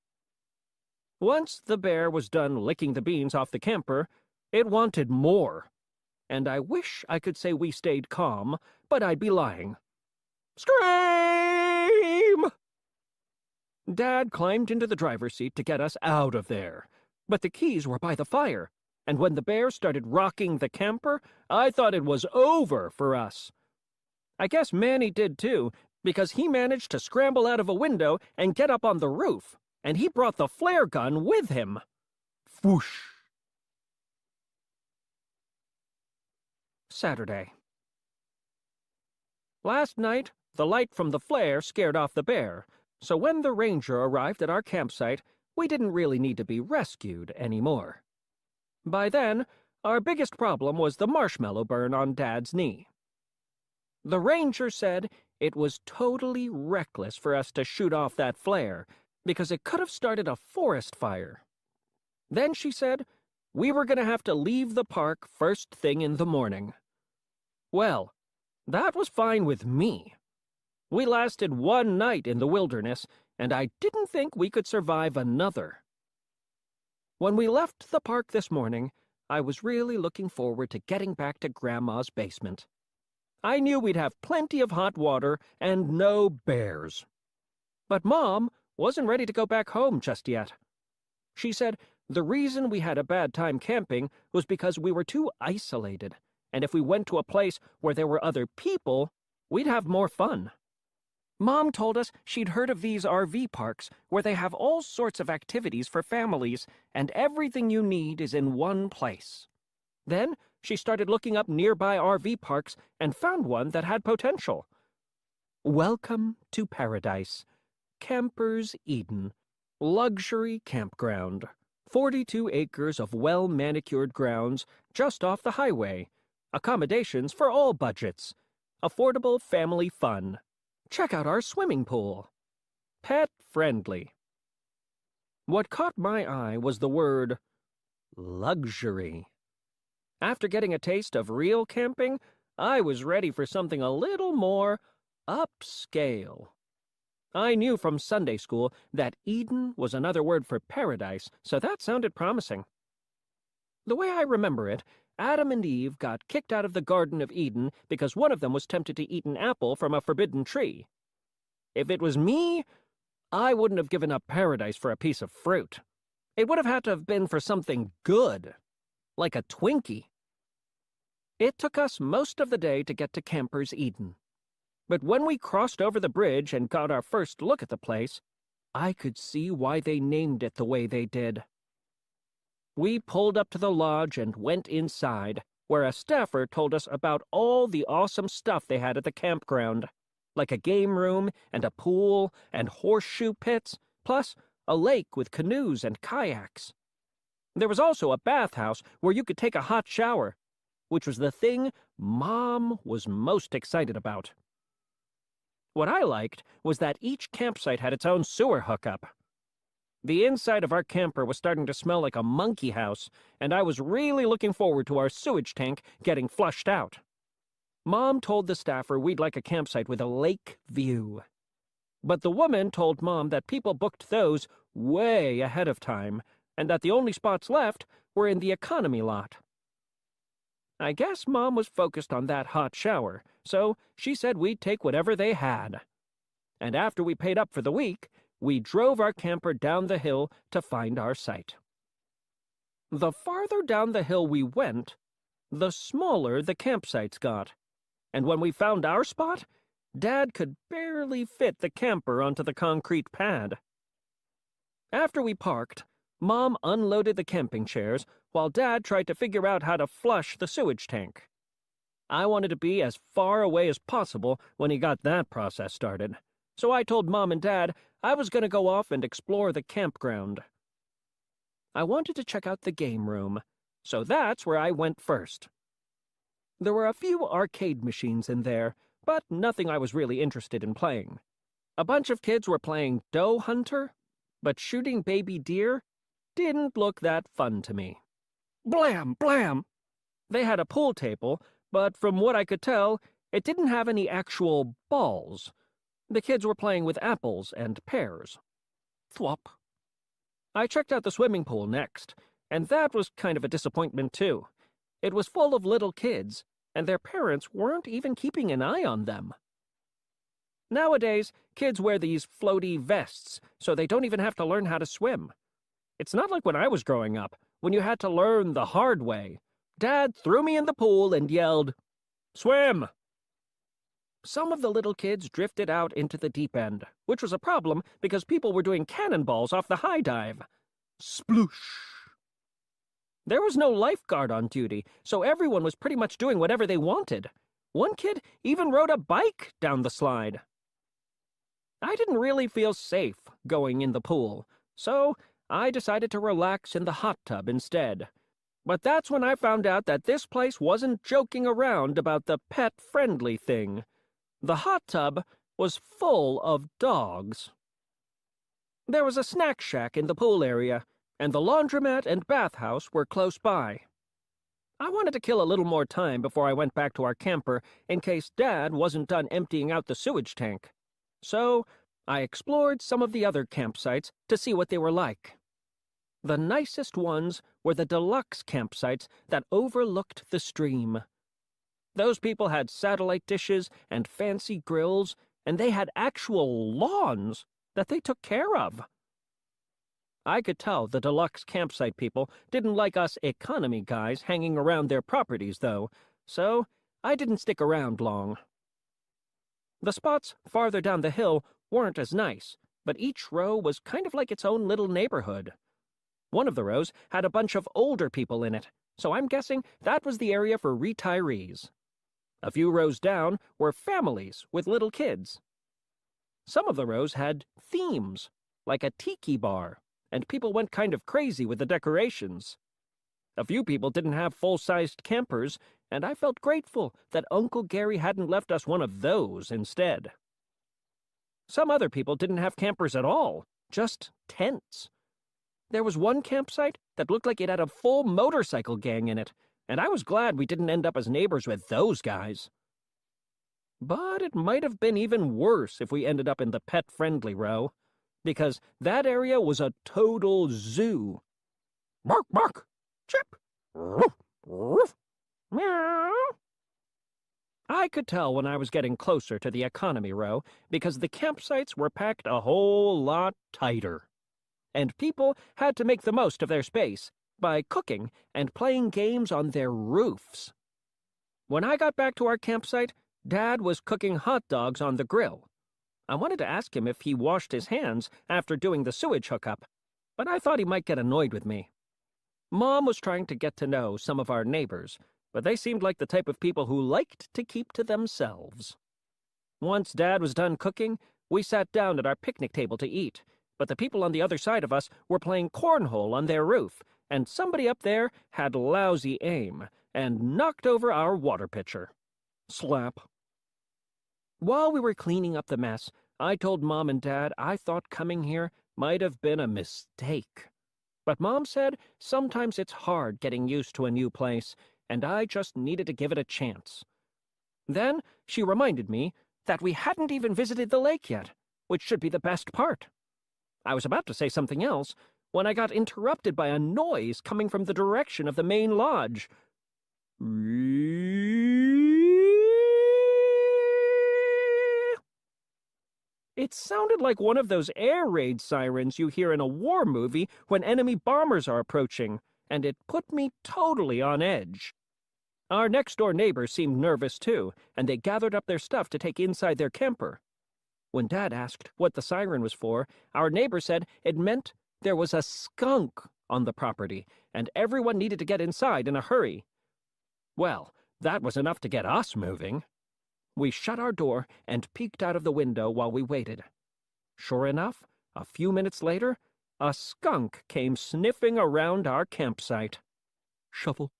Once the bear was done licking the beans off the camper, it wanted more. And I wish I could say we stayed calm, but I'd be lying. Scream! Dad climbed into the driver's seat to get us out of there, but the keys were by the fire, and when the bear started rocking the camper, I thought it was over for us. I guess Manny did too, because he managed to scramble out of a window and get up on the roof, and he brought the flare gun with him. Whoosh! Saturday. Last night, the light from the flare scared off the bear, so when the ranger arrived at our campsite, we didn't really need to be rescued anymore. By then, Our biggest problem was the marshmallow burn on Dad's knee. The ranger said it was totally reckless for us to shoot off that flare because it could have started a forest fire. Then she said we were going to have to leave the park first thing in the morning. Well, that was fine with me. We lasted one night in the wilderness, and I didn't think we could survive another. When we left the park this morning, I was really looking forward to getting back to Grandma's basement. I knew we'd have plenty of hot water and no bears. But Mom wasn't ready to go back home just yet. She said the reason we had a bad time camping was because we were too isolated, and if we went to a place where there were other people, we'd have more fun. Mom told us she'd heard of these RV parks where they have all sorts of activities for families, and everything you need is in one place. Then she started looking up nearby RV parks and found one that had potential. Welcome to Paradise, Campers Eden, luxury campground, 42 acres of well-manicured grounds just off the highway, accommodations for all budgets, affordable family fun. Check out our swimming pool. Pet-friendly. What caught my eye was the word luxury. After getting a taste of real camping, I was ready for something a little more upscale. I knew from Sunday school that Eden was another word for paradise, so that sounded promising. The way I remember it, Adam and Eve got kicked out of the Garden of Eden because one of them was tempted to eat an apple from a forbidden tree. If it was me, I wouldn't have given up paradise for a piece of fruit. It would have had to have been for something good, like a Twinkie. It took us most of the day to get to Campers Eden. But when we crossed over the bridge and got our first look at the place, I could see why they named it the way they did. We pulled up to the lodge and went inside, where a staffer told us about all the awesome stuff they had at the campground, like a game room and a pool and horseshoe pits, plus a lake with canoes and kayaks. There was also a bathhouse where you could take a hot shower, which was the thing Mom was most excited about. What I liked was that each campsite had its own sewer hookup. The inside of our camper was starting to smell like a monkey house, and I was really looking forward to our sewage tank getting flushed out. Mom told the staffer we'd like a campsite with a lake view. But the woman told Mom that people booked those way ahead of time, and that the only spots left were in the economy lot. I guess Mom was focused on that hot shower, so she said we'd take whatever they had. And after we paid up for the week, we drove our camper down the hill to find our site. The farther down the hill we went, the smaller the campsites got. And when we found our spot, Dad could barely fit the camper onto the concrete pad. After we parked, Mom unloaded the camping chairs while Dad tried to figure out how to flush the sewage tank. I wanted to be as far away as possible when he got that process started, so I told Mom and Dad I was going to go off and explore the campground. I wanted to check out the game room, so that's where I went first. There were a few arcade machines in there, but nothing I was really interested in playing. A bunch of kids were playing Doe Hunter, but shooting baby deer didn't look that fun to me. Blam! Blam! They had a pool table, but from what I could tell, it didn't have any actual balls. The kids were playing with apples and pears. Thwop. I checked out the swimming pool next, and that was kind of a disappointment too. It was full of little kids, and their parents weren't even keeping an eye on them. Nowadays, kids wear these floaty vests, so they don't even have to learn how to swim. It's not like when I was growing up, when you had to learn the hard way. Dad threw me in the pool and yelled, "Swim!" Some of the little kids drifted out into the deep end, which was a problem because people were doing cannonballs off the high dive. Sploosh! There was no lifeguard on duty, so everyone was pretty much doing whatever they wanted. One kid even rode a bike down the slide. I didn't really feel safe going in the pool, so I decided to relax in the hot tub instead. But that's when I found out that this place wasn't joking around about the pet-friendly thing. The hot tub was full of dogs. There was a snack shack in the pool area, and the laundromat and bathhouse were close by. I wanted to kill a little more time before I went back to our camper in case Dad wasn't done emptying out the sewage tank. So I explored some of the other campsites to see what they were like. The nicest ones were the deluxe campsites that overlooked the stream. Those people had satellite dishes and fancy grills, and they had actual lawns that they took care of. I could tell the deluxe campsite people didn't like us economy guys hanging around their properties, though, so I didn't stick around long. The spots farther down the hill weren't as nice, but each row was kind of like its own little neighborhood. One of the rows had a bunch of older people in it, so I'm guessing that was the area for retirees. A few rows down were families with little kids. Some of the rows had themes, like a tiki bar, and people went kind of crazy with the decorations. A few people didn't have full-sized campers, and I felt grateful that Uncle Gary hadn't left us one of those instead. Some other people didn't have campers at all, just tents. There was one campsite that looked like it had a full motorcycle gang in it, and I was glad we didn't end up as neighbors with those guys. But it might have been even worse if we ended up in the pet-friendly row, because that area was a total zoo. Bark, bark, chip, woof, woof, meow. I could tell when I was getting closer to the economy row because the campsites were packed a whole lot tighter. And people had to make the most of their space by cooking and playing games on their roofs. When I got back to our campsite, Dad was cooking hot dogs on the grill. I wanted to ask him if he washed his hands after doing the sewage hookup, but I thought he might get annoyed with me. Mom was trying to get to know some of our neighbors, but they seemed like the type of people who liked to keep to themselves. Once Dad was done cooking, we sat down at our picnic table to eat, but the people on the other side of us were playing cornhole on their roof, and somebody up there had lousy aim and knocked over our water pitcher. Slap. While we were cleaning up the mess, I told Mom and Dad I thought coming here might have been a mistake. But Mom said sometimes it's hard getting used to a new place, and I just needed to give it a chance. Then she reminded me that we hadn't even visited the lake yet, which should be the best part. I was about to say something else when I got interrupted by a noise coming from the direction of the main lodge. It sounded like one of those air raid sirens you hear in a war movie when enemy bombers are approaching, and it put me totally on edge. Our next-door neighbors seemed nervous too, and they gathered up their stuff to take inside their camper. When Dad asked what the siren was for, our neighbor said it meant there was a skunk on the property, and everyone needed to get inside in a hurry. Well, that was enough to get us moving. We shut our door and peeked out of the window while we waited. Sure enough, a few minutes later, a skunk came sniffing around our campsite. Shuffle.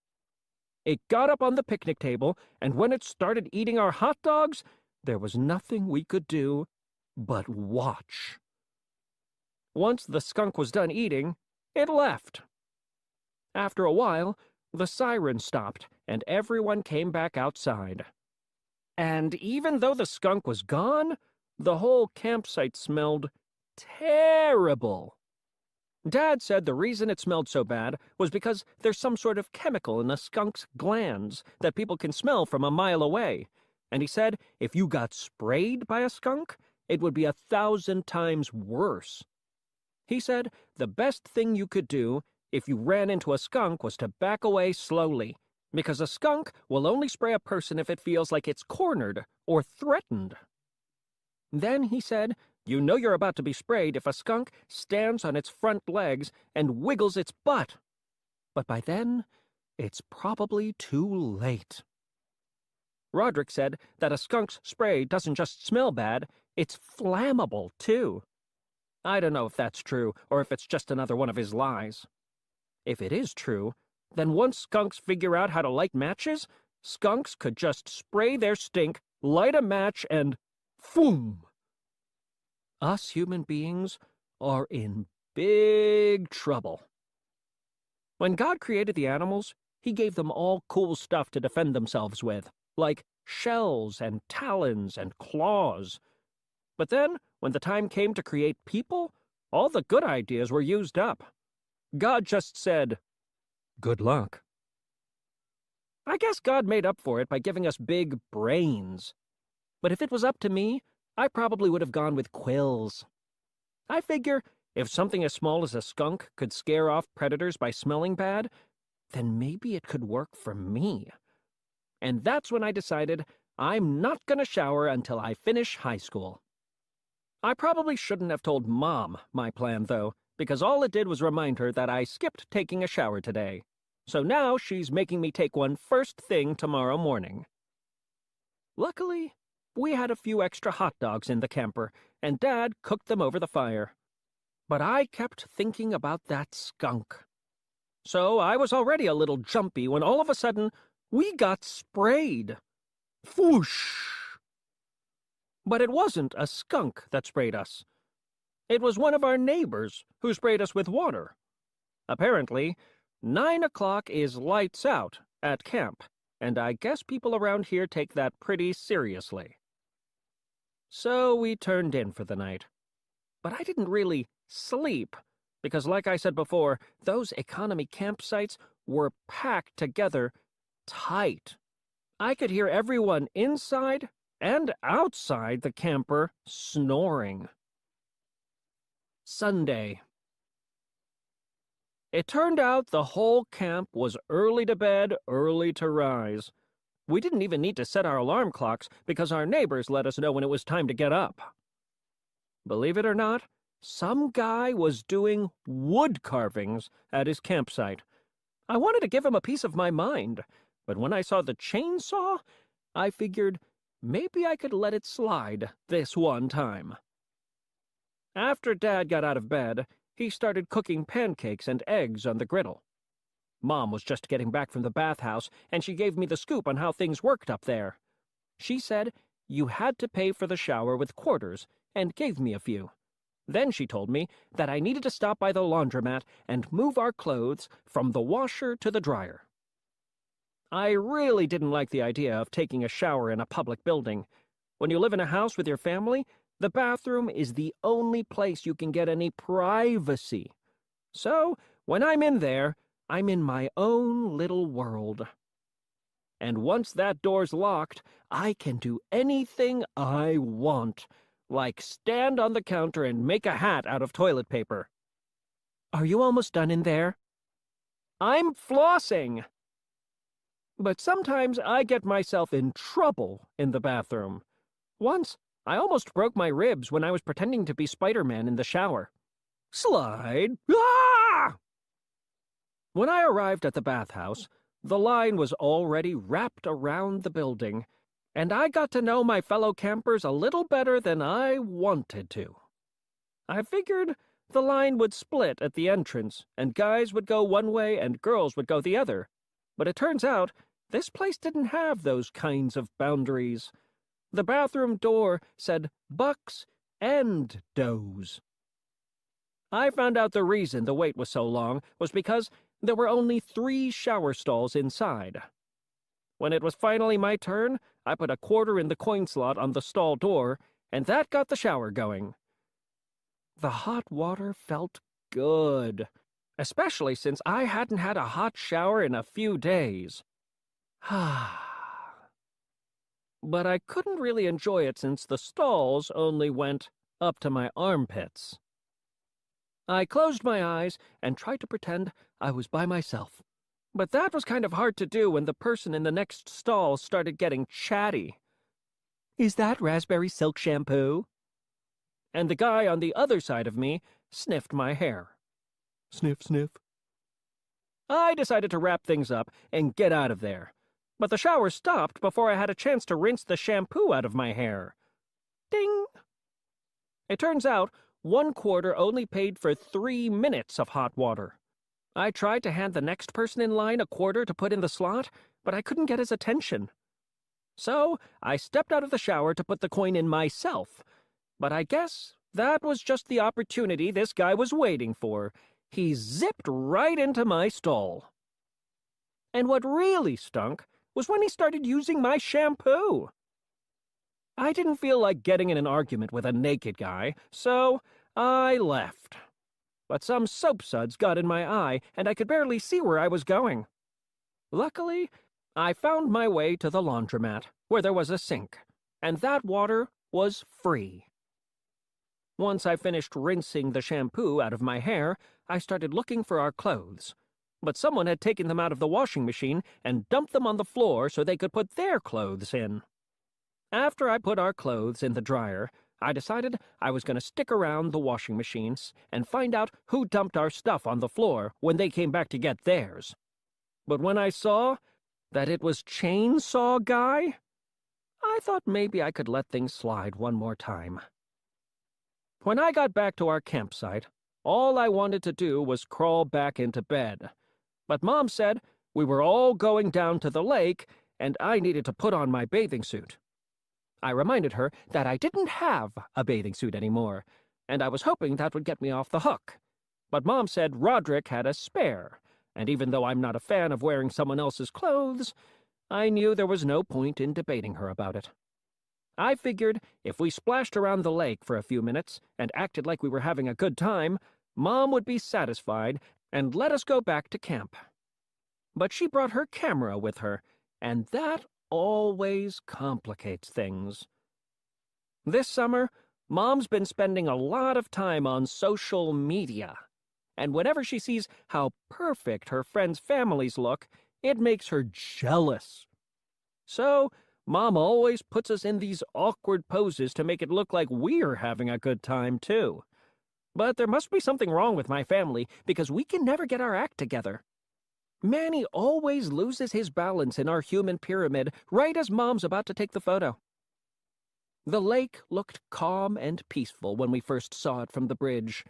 It got up on the picnic table, and when it started eating our hot dogs, there was nothing we could do but watch. Once the skunk was done eating, it left. After a while, the siren stopped, and everyone came back outside. And even though the skunk was gone, the whole campsite smelled terrible. Dad said the reason it smelled so bad was because there's some sort of chemical in a skunk's glands that people can smell from a mile away, and he said if you got sprayed by a skunk, it would be 1,000 times worse. He said the best thing you could do if you ran into a skunk was to back away slowly, because a skunk will only spray a person if it feels like it's cornered or threatened. Then he said, you know you're about to be sprayed if a skunk stands on its front legs and wiggles its butt. But by then, it's probably too late. Roderick said that a skunk's spray doesn't just smell bad, it's flammable, too. I don't know if that's true or if it's just another one of his lies. If it is true, Then once skunks figure out how to light matches, skunks could just spray their stink, light a match, and phoom! Us human beings are in big trouble. When God created the animals, he gave them all cool stuff to defend themselves with, like shells and talons and claws. But then, when the time came to create people, all the good ideas were used up. God just said, "Good luck." I guess God made up for it by giving us big brains. But if it was up to me, I probably would have gone with quills. I figure if something as small as a skunk could scare off predators by smelling bad, then maybe it could work for me. And that's when I decided I'm not going to shower until I finish high school. I probably shouldn't have told Mom my plan, though, because all it did was remind her that I skipped taking a shower today. So now she's making me take one first thing tomorrow morning. Luckily, we had a few extra hot dogs in the camper, and Dad cooked them over the fire. But I kept thinking about that skunk. So I was already a little jumpy when all of a sudden we got sprayed. Whoosh! But it wasn't a skunk that sprayed us. It was one of our neighbors who sprayed us with water. Apparently, 9 o'clock is lights out at camp, and I guess people around here take that pretty seriously. So we turned in for the night. But I didn't really sleep, because like I said before, those economy campsites were packed together tight. I could hear everyone inside and outside the camper snoring. Sunday. It turned out the whole camp was early to bed, early to rise. We didn't even need to set our alarm clocks because our neighbors let us know when it was time to get up. Believe it or not, some guy was doing wood carvings at his campsite. I wanted to give him a piece of my mind, but when I saw the chainsaw, I figured maybe I could let it slide this one time. After Dad got out of bed, he started cooking pancakes and eggs on the griddle. Mom was just getting back from the bathhouse, and she gave me the scoop on how things worked up there. She said you had to pay for the shower with quarters, and gave me a few. Then she told me that I needed to stop by the laundromat and move our clothes from the washer to the dryer. I really didn't like the idea of taking a shower in a public building. When you live in a house with your family, the bathroom is the only place you can get any privacy. So, when I'm in there, I'm in my own little world. And once that door's locked, I can do anything I want, like stand on the counter and make a hat out of toilet paper. Are you almost done in there? I'm flossing! But sometimes I get myself in trouble in the bathroom. Once, I almost broke my ribs when I was pretending to be Spider-Man in the shower. Slide! Ah! When I arrived at the bathhouse, the line was already wrapped around the building, and I got to know my fellow campers a little better than I wanted to. I figured the line would split at the entrance, and guys would go one way and girls would go the other. But it turns out this place didn't have those kinds of boundaries. The bathroom door said bucks and does. I found out the reason the wait was so long was because there were only 3 shower stalls inside. When it was finally my turn, I put a quarter in the coin slot on the stall door, and that got the shower going. The hot water felt good, especially since I hadn't had a hot shower in a few days. But I couldn't really enjoy it since the stalls only went up to my armpits. I closed my eyes and tried to pretend I was by myself. But that was kind of hard to do when the person in the next stall started getting chatty. Is that raspberry silk shampoo? And the guy on the other side of me sniffed my hair. Sniff, sniff. I decided to wrap things up and get out of there. But the shower stopped before I had a chance to rinse the shampoo out of my hair. Ding! It turns out 1 quarter only paid for 3 minutes of hot water. I tried to hand the next person in line a quarter to put in the slot, but I couldn't get his attention. So I stepped out of the shower to put the coin in myself. But I guess that was just the opportunity this guy was waiting for. He zipped right into my stall. And what really stunk was when he started using my shampoo. I didn't feel like getting in an argument with a naked guy, so I left. But some soap suds got in my eye, and I could barely see where I was going. Luckily, I found my way to the laundromat, where there was a sink, and that water was free. Once I finished rinsing the shampoo out of my hair, I started looking for our clothes. But someone had taken them out of the washing machine and dumped them on the floor so they could put their clothes in. After I put our clothes in the dryer, I decided I was going to stick around the washing machines and find out who dumped our stuff on the floor when they came back to get theirs. But when I saw that it was Chainsaw Guy, I thought maybe I could let things slide one more time. When I got back to our campsite, all I wanted to do was crawl back into bed. But Mom said we were all going down to the lake and I needed to put on my bathing suit. I reminded her that I didn't have a bathing suit anymore, and I was hoping that would get me off the hook. But Mom said Roderick had a spare, and even though I'm not a fan of wearing someone else's clothes, I knew there was no point in debating her about it. I figured if we splashed around the lake for a few minutes and acted like we were having a good time, Mom would be satisfied and let us go back to camp. But she brought her camera with her, and that always complicates things. This summer, Mom's been spending a lot of time on social media, and whenever she sees how perfect her friends' families look, it makes her jealous. So, Mom always puts us in these awkward poses to make it look like we're having a good time, too. But there must be something wrong with my family, because we can never get our act together. Manny always loses his balance in our human pyramid right as Mom's about to take the photo. The lake looked calm and peaceful when we first saw it from the bridge.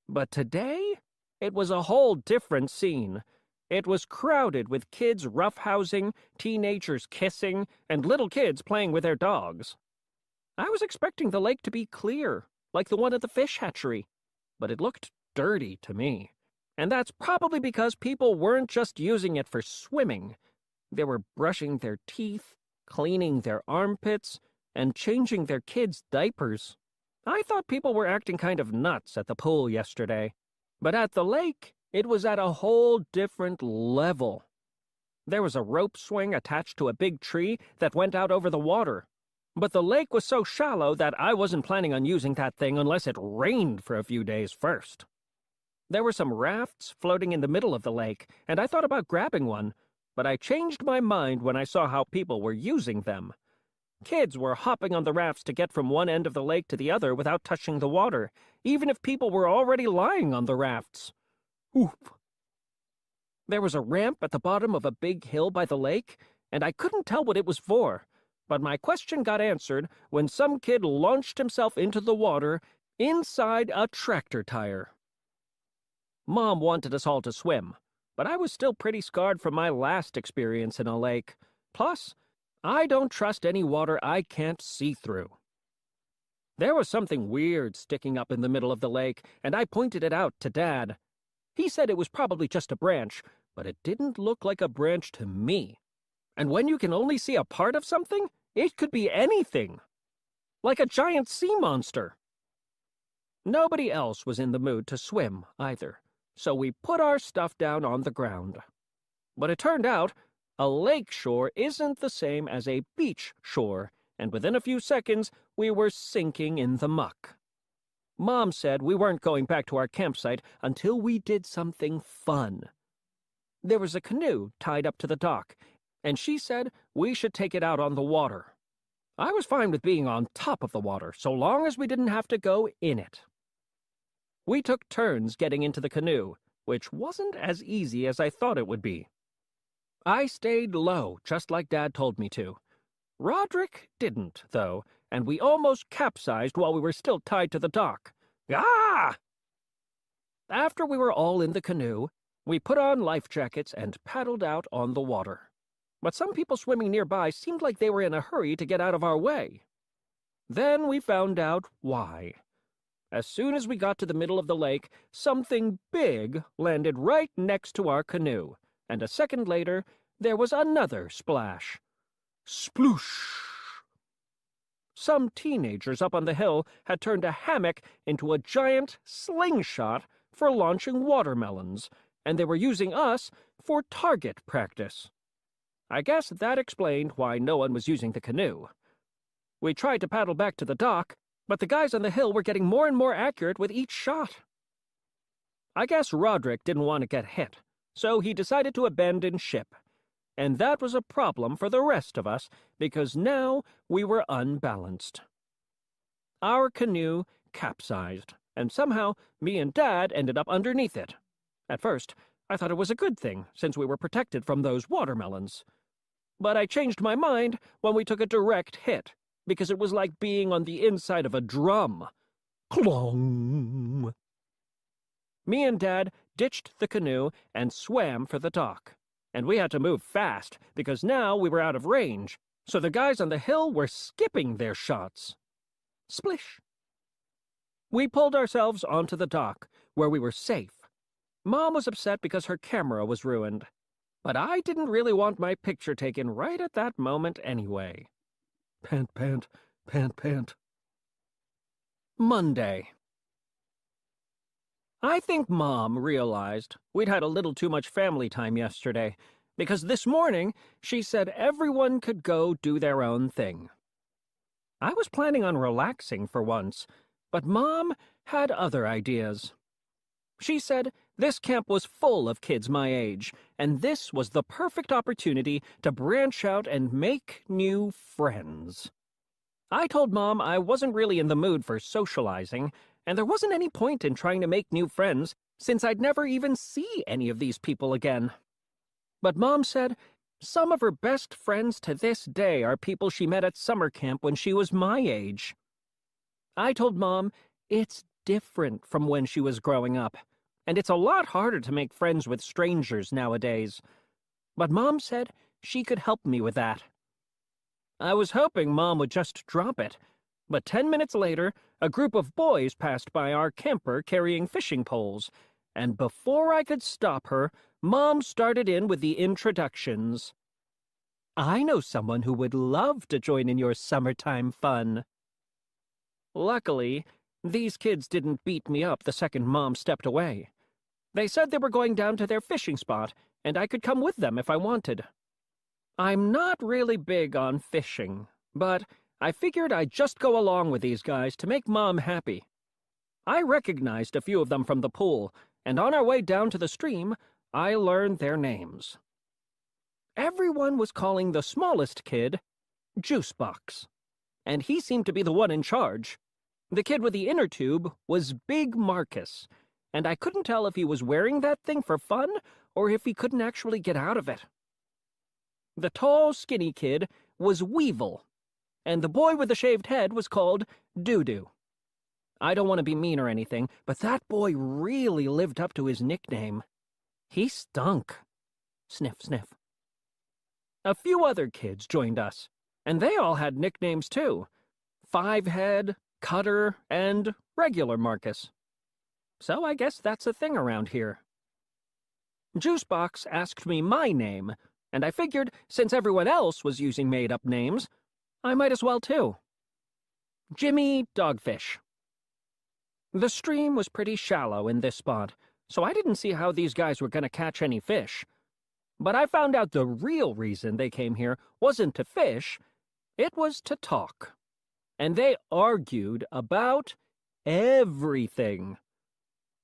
But today, it was a whole different scene. It was crowded with kids roughhousing, teenagers kissing, and little kids playing with their dogs. I was expecting the lake to be clear, like the one at the fish hatchery, but it looked dirty to me. And that's probably because people weren't just using it for swimming. They were brushing their teeth, cleaning their armpits, and changing their kids' diapers. I thought people were acting kind of nuts at the pool yesterday. But at the lake, it was at a whole different level. There was a rope swing attached to a big tree that went out over the water. But the lake was so shallow that I wasn't planning on using that thing unless it rained for a few days first. There were some rafts floating in the middle of the lake, and I thought about grabbing one, but I changed my mind when I saw how people were using them. Kids were hopping on the rafts to get from one end of the lake to the other without touching the water, even if people were already lying on the rafts. Oop! There was a ramp at the bottom of a big hill by the lake, and I couldn't tell what it was for, but my question got answered when some kid launched himself into the water inside a tractor tire. Mom wanted us all to swim, but I was still pretty scarred from my last experience in a lake. Plus, I don't trust any water I can't see through. There was something weird sticking up in the middle of the lake, and I pointed it out to Dad. He said it was probably just a branch, but it didn't look like a branch to me. And when you can only see a part of something, it could be anything. Like a giant sea monster. Nobody else was in the mood to swim, either. So we put our stuff down on the ground. But it turned out a lake shore isn't the same as a beach shore, and within a few seconds we were sinking in the muck. Mom said we weren't going back to our campsite until we did something fun. There was a canoe tied up to the dock, and she said we should take it out on the water. I was fine with being on top of the water, so long as we didn't have to go in it. We took turns getting into the canoe, which wasn't as easy as I thought it would be. I stayed low, just like Dad told me to. Roderick didn't, though, and we almost capsized while we were still tied to the dock. Ah! After we were all in the canoe, We put on life jackets and paddled out on the water. But some people swimming nearby seemed like they were in a hurry to get out of our way. Then we found out why. As soon as we got to the middle of the lake, something big landed right next to our canoe, and a second later, there was another splash. Sploosh! Some teenagers up on the hill had turned a hammock into a giant slingshot for launching watermelons, and they were using us for target practice. I guess that explained why no one was using the canoe. We tried to paddle back to the dock, but the guys on the hill were getting more and more accurate with each shot. I guess Roderick didn't want to get hit, so he decided to abandon ship. And that was a problem for the rest of us, because now we were unbalanced. Our canoe capsized, and somehow me and Dad ended up underneath it. At first, I thought it was a good thing, since we were protected from those watermelons. But I changed my mind when we took a direct hit, because it was like being on the inside of a drum. Clong! Me and Dad ditched the canoe and swam for the dock. And we had to move fast, because now we were out of range, so the guys on the hill were skipping their shots. Splish! We pulled ourselves onto the dock, where we were safe. Mom was upset because her camera was ruined, but I didn't really want my picture taken right at that moment anyway. Pant, pant, pant, pant. Monday. I think Mom realized we'd had a little too much family time yesterday, because this morning she said everyone could go do their own thing. I was planning on relaxing for once, but Mom had other ideas. She said this camp was full of kids my age, and this was the perfect opportunity to branch out and make new friends. I told Mom I wasn't really in the mood for socializing, and there wasn't any point in trying to make new friends since I'd never even see any of these people again. But Mom said some of her best friends to this day are people she met at summer camp when she was my age. I told Mom it's different from when she was growing up, and it's a lot harder to make friends with strangers nowadays. But Mom said she could help me with that. I was hoping Mom would just drop it, but 10 minutes later, a group of boys passed by our camper carrying fishing poles, and before I could stop her, Mom started in with the introductions. I know someone who would love to join in your summertime fun. Luckily, these kids didn't beat me up the second Mom stepped away. They said they were going down to their fishing spot, and I could come with them if I wanted. I'm not really big on fishing, but I figured I'd just go along with these guys to make Mom happy. I recognized a few of them from the pool, and on our way down to the stream, I learned their names. Everyone was calling the smallest kid Juicebox, and he seemed to be the one in charge. The kid with the inner tube was Big Marcus, and I couldn't tell if he was wearing that thing for fun or if he couldn't actually get out of it. The tall, skinny kid was Weevil, and the boy with the shaved head was called Doo-Doo. I don't want to be mean or anything, but that boy really lived up to his nickname. He stunk. Sniff, sniff. A few other kids joined us, and they all had nicknames too. Fivehead, Cutter, and Regular Marcus. So I guess that's a thing around here. Juicebox asked me my name, and I figured since everyone else was using made-up names, I might as well too. Jimmy Dogfish. The stream was pretty shallow in this spot, so I didn't see how these guys were going to catch any fish. But I found out the real reason they came here wasn't to fish, it was to talk. And they argued about everything.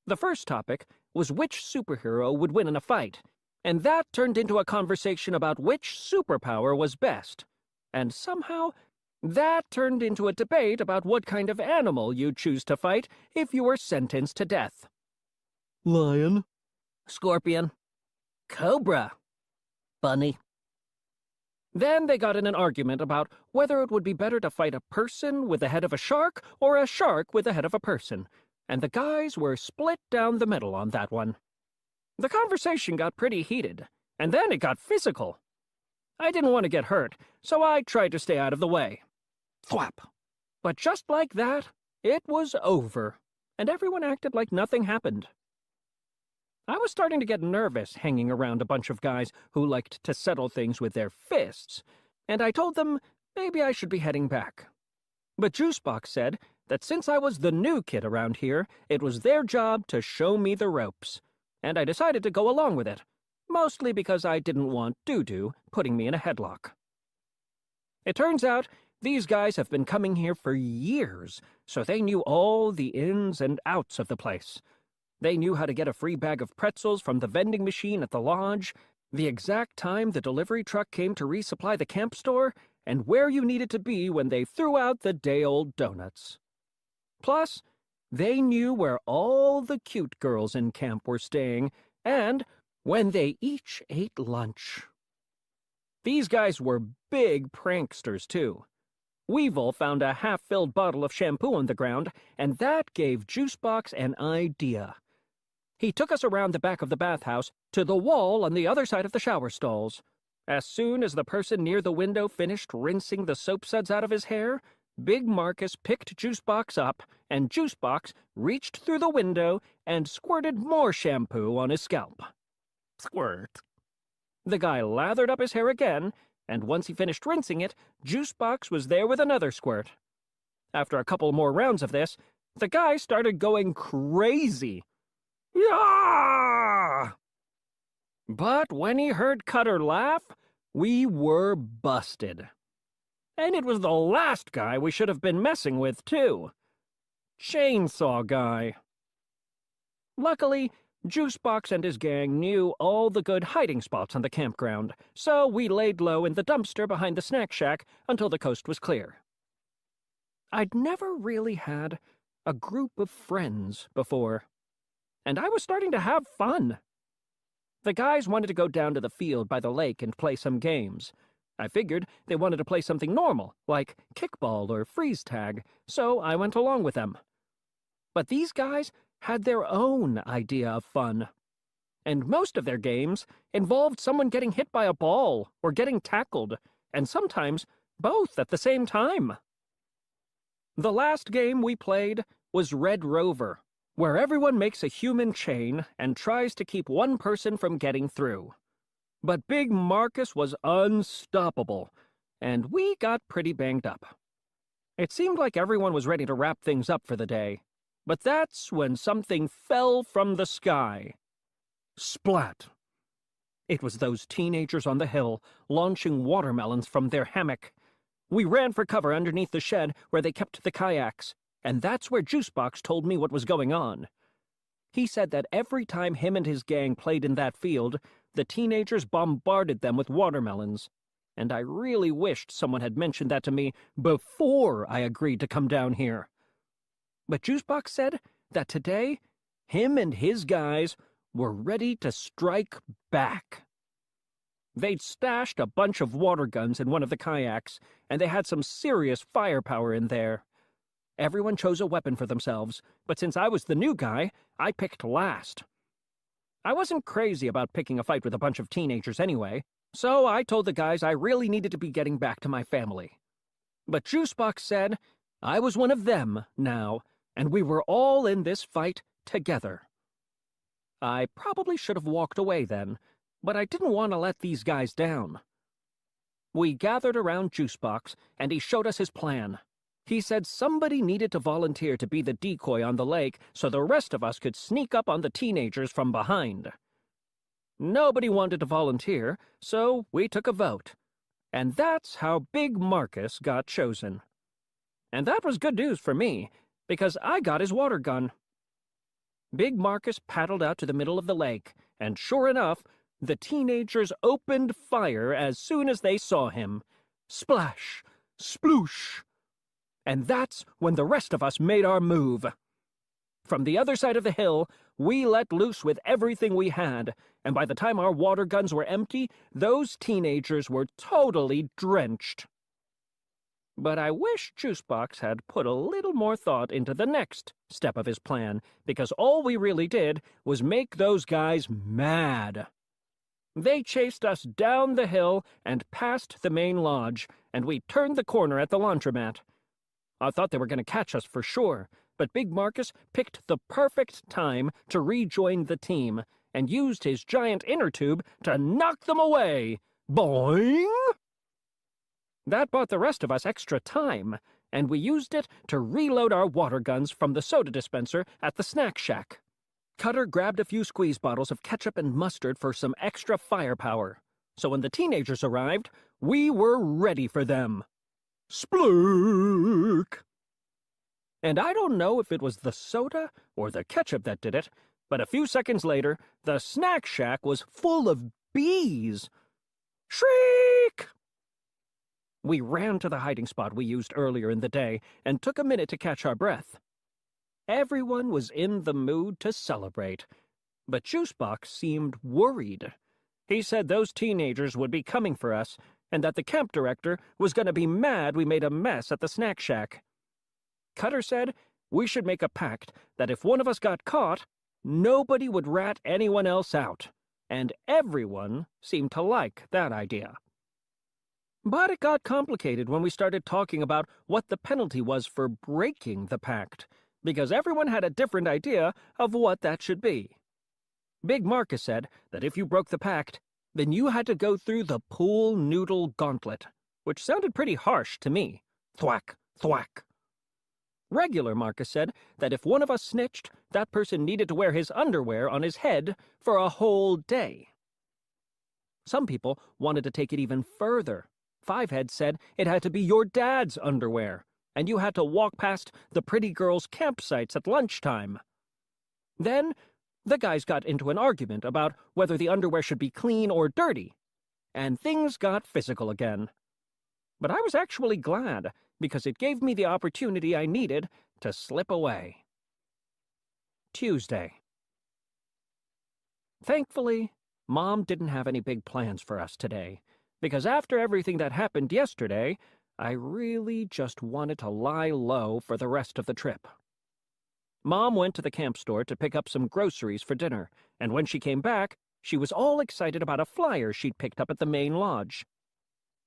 The first topic was which superhero would win in a fight, and that turned into a conversation about which superpower was best. And somehow, that turned into a debate about what kind of animal you'd choose to fight if you were sentenced to death. Lion. Scorpion. Cobra. Bunny. Then they got in an argument about whether it would be better to fight a person with the head of a shark or a shark with the head of a person, and the guys were split down the middle on that one. The conversation got pretty heated, and then it got physical. I didn't want to get hurt, so I tried to stay out of the way. Thwap! But just like that, it was over, and everyone acted like nothing happened. I was starting to get nervous hanging around a bunch of guys who liked to settle things with their fists, and I told them maybe I should be heading back. But Juicebox said that since I was the new kid around here, it was their job to show me the ropes, and I decided to go along with it, mostly because I didn't want Doo-Doo putting me in a headlock. It turns out these guys have been coming here for years, so they knew all the ins and outs of the place. They knew how to get a free bag of pretzels from the vending machine at the lodge, the exact time the delivery truck came to resupply the camp store, and where you needed to be when they threw out the day-old donuts. Plus, they knew where all the cute girls in camp were staying, and when they each ate lunch. These guys were big pranksters, too. Weevil found a half-filled bottle of shampoo on the ground, and that gave Juicebox an idea. He took us around the back of the bathhouse to the wall on the other side of the shower stalls. As soon as the person near the window finished rinsing the soap suds out of his hair, Big Marcus picked Juicebox up, and Juicebox reached through the window and squirted more shampoo on his scalp. Squirt. The guy lathered up his hair again, and once he finished rinsing it, Juicebox was there with another squirt. After a couple more rounds of this, the guy started going crazy. Yah! But when he heard Cutter laugh, we were busted. And it was the last guy we should have been messing with, too. Chainsaw Guy. Luckily, Juicebox and his gang knew all the good hiding spots on the campground, so we laid low in the dumpster behind the snack shack until the coast was clear. I'd never really had a group of friends before, and I was starting to have fun. The guys wanted to go down to the field by the lake and play some games. I figured they wanted to play something normal, like kickball or freeze tag, so I went along with them. But these guys had their own idea of fun. And most of their games involved someone getting hit by a ball or getting tackled, and sometimes both at the same time. The last game we played was Red Rover, where everyone makes a human chain and tries to keep one person from getting through. But Big Marcus was unstoppable, and we got pretty banged up. It seemed like everyone was ready to wrap things up for the day. But that's when something fell from the sky. Splat! It was those teenagers on the hill, launching watermelons from their hammock. We ran for cover underneath the shed where they kept the kayaks, and that's where Juicebox told me what was going on. He said that every time him and his gang played in that field, the teenagers bombarded them with watermelons, and I really wished someone had mentioned that to me before I agreed to come down here. But Juicebox said that today, him and his guys were ready to strike back. They'd stashed a bunch of water guns in one of the kayaks, and they had some serious firepower in there. Everyone chose a weapon for themselves, but since I was the new guy, I picked last. I wasn't crazy about picking a fight with a bunch of teenagers anyway, so I told the guys I really needed to be getting back to my family. But Juicebox said I was one of them now, and we were all in this fight together. I probably should have walked away then, but I didn't want to let these guys down. We gathered around Juicebox, and he showed us his plan. He said somebody needed to volunteer to be the decoy on the lake so the rest of us could sneak up on the teenagers from behind. Nobody wanted to volunteer, so we took a vote. And that's how Big Marcus got chosen. And that was good news for me, because I got his water gun. Big Marcus paddled out to the middle of the lake, and sure enough, the teenagers opened fire as soon as they saw him. Splash! Sploosh! And that's when the rest of us made our move. From the other side of the hill, we let loose with everything we had, and by the time our water guns were empty, those teenagers were totally drenched. But I wish Juicebox had put a little more thought into the next step of his plan, because all we really did was make those guys mad. They chased us down the hill and past the main lodge, and we turned the corner at the laundromat. I thought they were going to catch us for sure, but Big Marcus picked the perfect time to rejoin the team and used his giant inner tube to knock them away. Boing! That bought the rest of us extra time, and we used it to reload our water guns from the soda dispenser at the snack shack. Cutter grabbed a few squeeze bottles of ketchup and mustard for some extra firepower, so when the teenagers arrived, we were ready for them. Splurk! And I don't know if it was the soda or the ketchup that did it, but a few seconds later, the snack shack was full of bees. Shriek! We ran to the hiding spot we used earlier in the day and took a minute to catch our breath. Everyone was in the mood to celebrate, but Juicebox seemed worried. He said those teenagers would be coming for us, and that the camp director was going to be mad we made a mess at the snack shack. Cutter said we should make a pact that if one of us got caught, nobody would rat anyone else out, and everyone seemed to like that idea. But it got complicated when we started talking about what the penalty was for breaking the pact, because everyone had a different idea of what that should be. Big Marcus said that if you broke the pact, then you had to go through the pool noodle gauntlet, which sounded pretty harsh to me. Thwack, thwack. Regular Marcus said that if one of us snitched, that person needed to wear his underwear on his head for a whole day. Some people wanted to take it even further. Fivehead said it had to be your dad's underwear, and you had to walk past the pretty girls' campsites at lunchtime. Then the guys got into an argument about whether the underwear should be clean or dirty, and things got physical again. But I was actually glad, because it gave me the opportunity I needed to slip away. Tuesday. Thankfully, Mom didn't have any big plans for us today, because after everything that happened yesterday, I really just wanted to lie low for the rest of the trip. Mom went to the camp store to pick up some groceries for dinner, and when she came back, she was all excited about a flyer she'd picked up at the main lodge.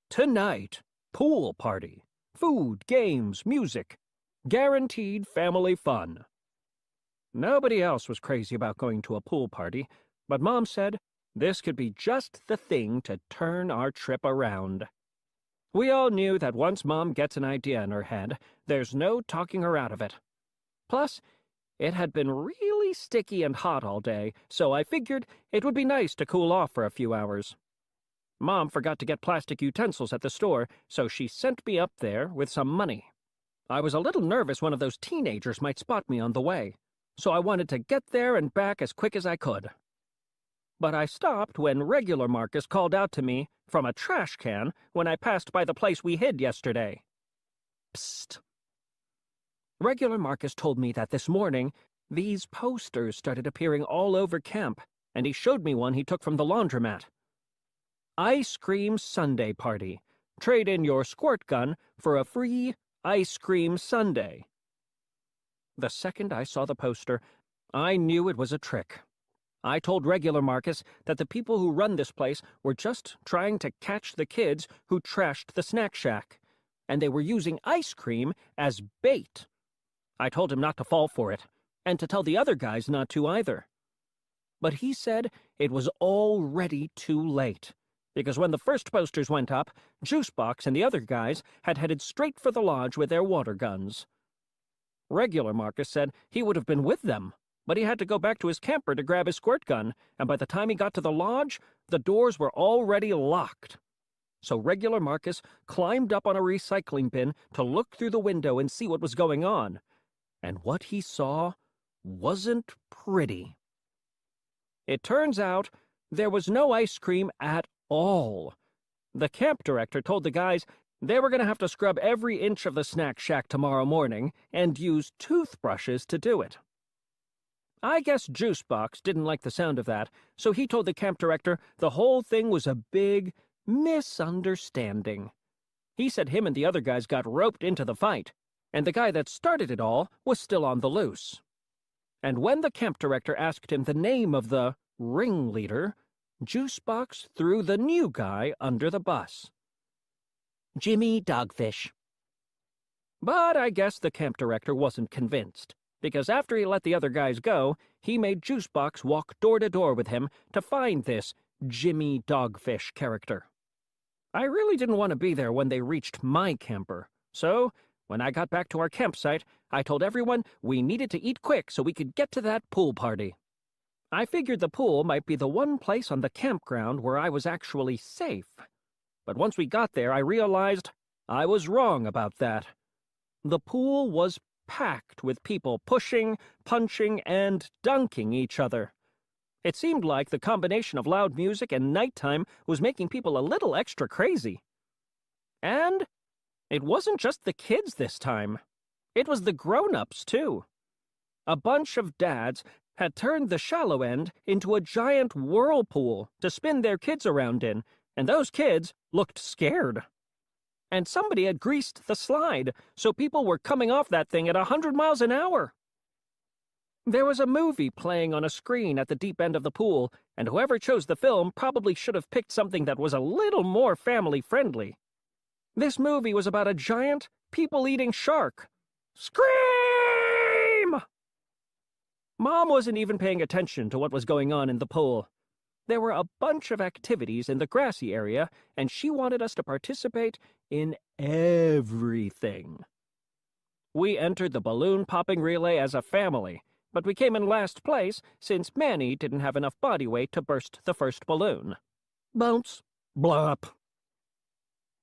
Tonight, pool party. Food, games, music. Guaranteed family fun. Nobody else was crazy about going to a pool party, but Mom said this could be just the thing to turn our trip around. We all knew that once Mom gets an idea in her head, there's no talking her out of it. Plus, it had been really sticky and hot all day, so I figured it would be nice to cool off for a few hours. Mom forgot to get plastic utensils at the store, so she sent me up there with some money. I was a little nervous one of those teenagers might spot me on the way, so I wanted to get there and back as quick as I could. But I stopped when Regular Marcus called out to me from a trash can when I passed by the place we hid yesterday. Psst. Regular Marcus told me that this morning these posters started appearing all over camp, and he showed me one he took from the laundromat. Ice Cream Sundae Party. Trade in your squirt gun for a free ice cream sundae. The second I saw the poster, I knew it was a trick. I told Regular Marcus that the people who run this place were just trying to catch the kids who trashed the snack shack, and they were using ice cream as bait. I told him not to fall for it, and to tell the other guys not to either. But he said it was already too late, because when the first posters went up, Juicebox and the other guys had headed straight for the lodge with their water guns. Regular Marcus said he would have been with them, but he had to go back to his camper to grab his squirt gun, and by the time he got to the lodge, the doors were already locked. So Regular Marcus climbed up on a recycling bin to look through the window and see what was going on, and what he saw wasn't pretty. It turns out there was no ice cream at all. The camp director told the guys they were going to have to scrub every inch of the snack shack tomorrow morning and use toothbrushes to do it. I guess Juicebox didn't like the sound of that, so he told the camp director the whole thing was a big misunderstanding. He said him and the other guys got roped into the fight, and the guy that started it all was still on the loose. And when the camp director asked him the name of the ringleader, Juicebox threw the new guy under the bus. Jimmy Dogfish. But I guess the camp director wasn't convinced, because after he let the other guys go, he made Juicebox walk door to door with him to find this Jimmy Dogfish character. I really didn't want to be there when they reached my camper, so when I got back to our campsite, I told everyone we needed to eat quick so we could get to that pool party. I figured the pool might be the one place on the campground where I was actually safe. But once we got there, I realized I was wrong about that. The pool was packed with people pushing, punching, and dunking each other. It seemed like the combination of loud music and nighttime was making people a little extra crazy. And it wasn't just the kids this time. It was the grown-ups, too. A bunch of dads had turned the shallow end into a giant whirlpool to spin their kids around in, and those kids looked scared. And somebody had greased the slide, so people were coming off that thing at 100 miles an hour. There was a movie playing on a screen at the deep end of the pool, and whoever chose the film probably should have picked something that was a little more family-friendly. This movie was about a giant, people-eating shark. Scream! Mom wasn't even paying attention to what was going on in the pool. There were a bunch of activities in the grassy area, and she wanted us to participate in everything. We entered the balloon-popping relay as a family, but we came in last place since Manny didn't have enough body weight to burst the first balloon. Bounce. Blop.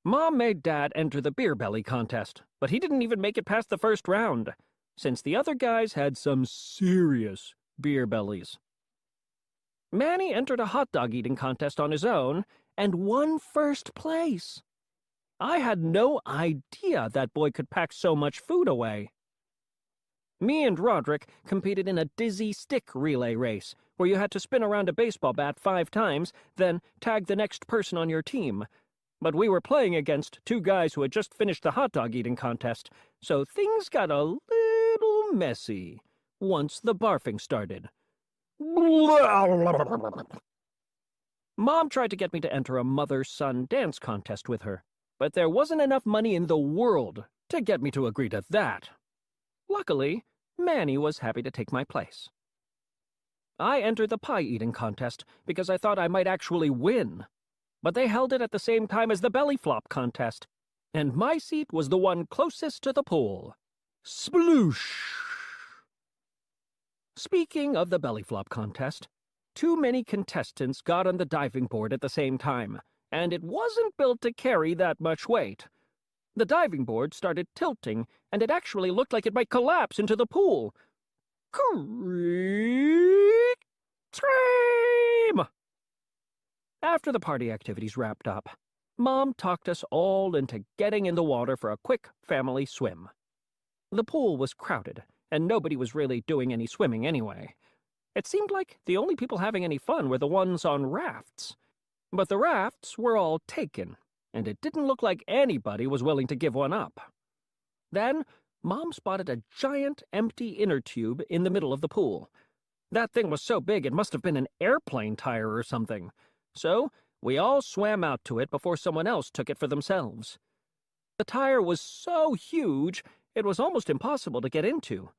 Mom made Dad enter the beer belly contest, but he didn't even make it past the first round, since the other guys had some serious beer bellies. Manny entered a hot dog eating contest on his own and won first place. I had no idea that boy could pack so much food away. Me and Roderick competed in a dizzy stick relay race, where you had to spin around a baseball bat 5 times, then tag the next person on your team. But we were playing against 2 guys who had just finished the hot dog eating contest, so things got a little messy once the barfing started. Mom tried to get me to enter a mother-son dance contest with her, but there wasn't enough money in the world to get me to agree to that. Luckily, Manny was happy to take my place. I entered the pie-eating contest because I thought I might actually win, but they held it at the same time as the belly flop contest, and my seat was the one closest to the pool. Sploosh! Speaking of the belly flop contest, too many contestants got on the diving board at the same time, and it wasn't built to carry that much weight. The diving board started tilting, and it actually looked like it might collapse into the pool. Creak! Scream! After the party activities wrapped up, Mom talked us all into getting in the water for a quick family swim. The pool was crowded, and nobody was really doing any swimming anyway. It seemed like the only people having any fun were the ones on rafts. But the rafts were all taken, and it didn't look like anybody was willing to give one up. Then, Mom spotted a giant, empty inner tube in the middle of the pool. That thing was so big it must have been an airplane tire or something. So, we all swam out to it before someone else took it for themselves. The tire was so huge, it was almost impossible to get into.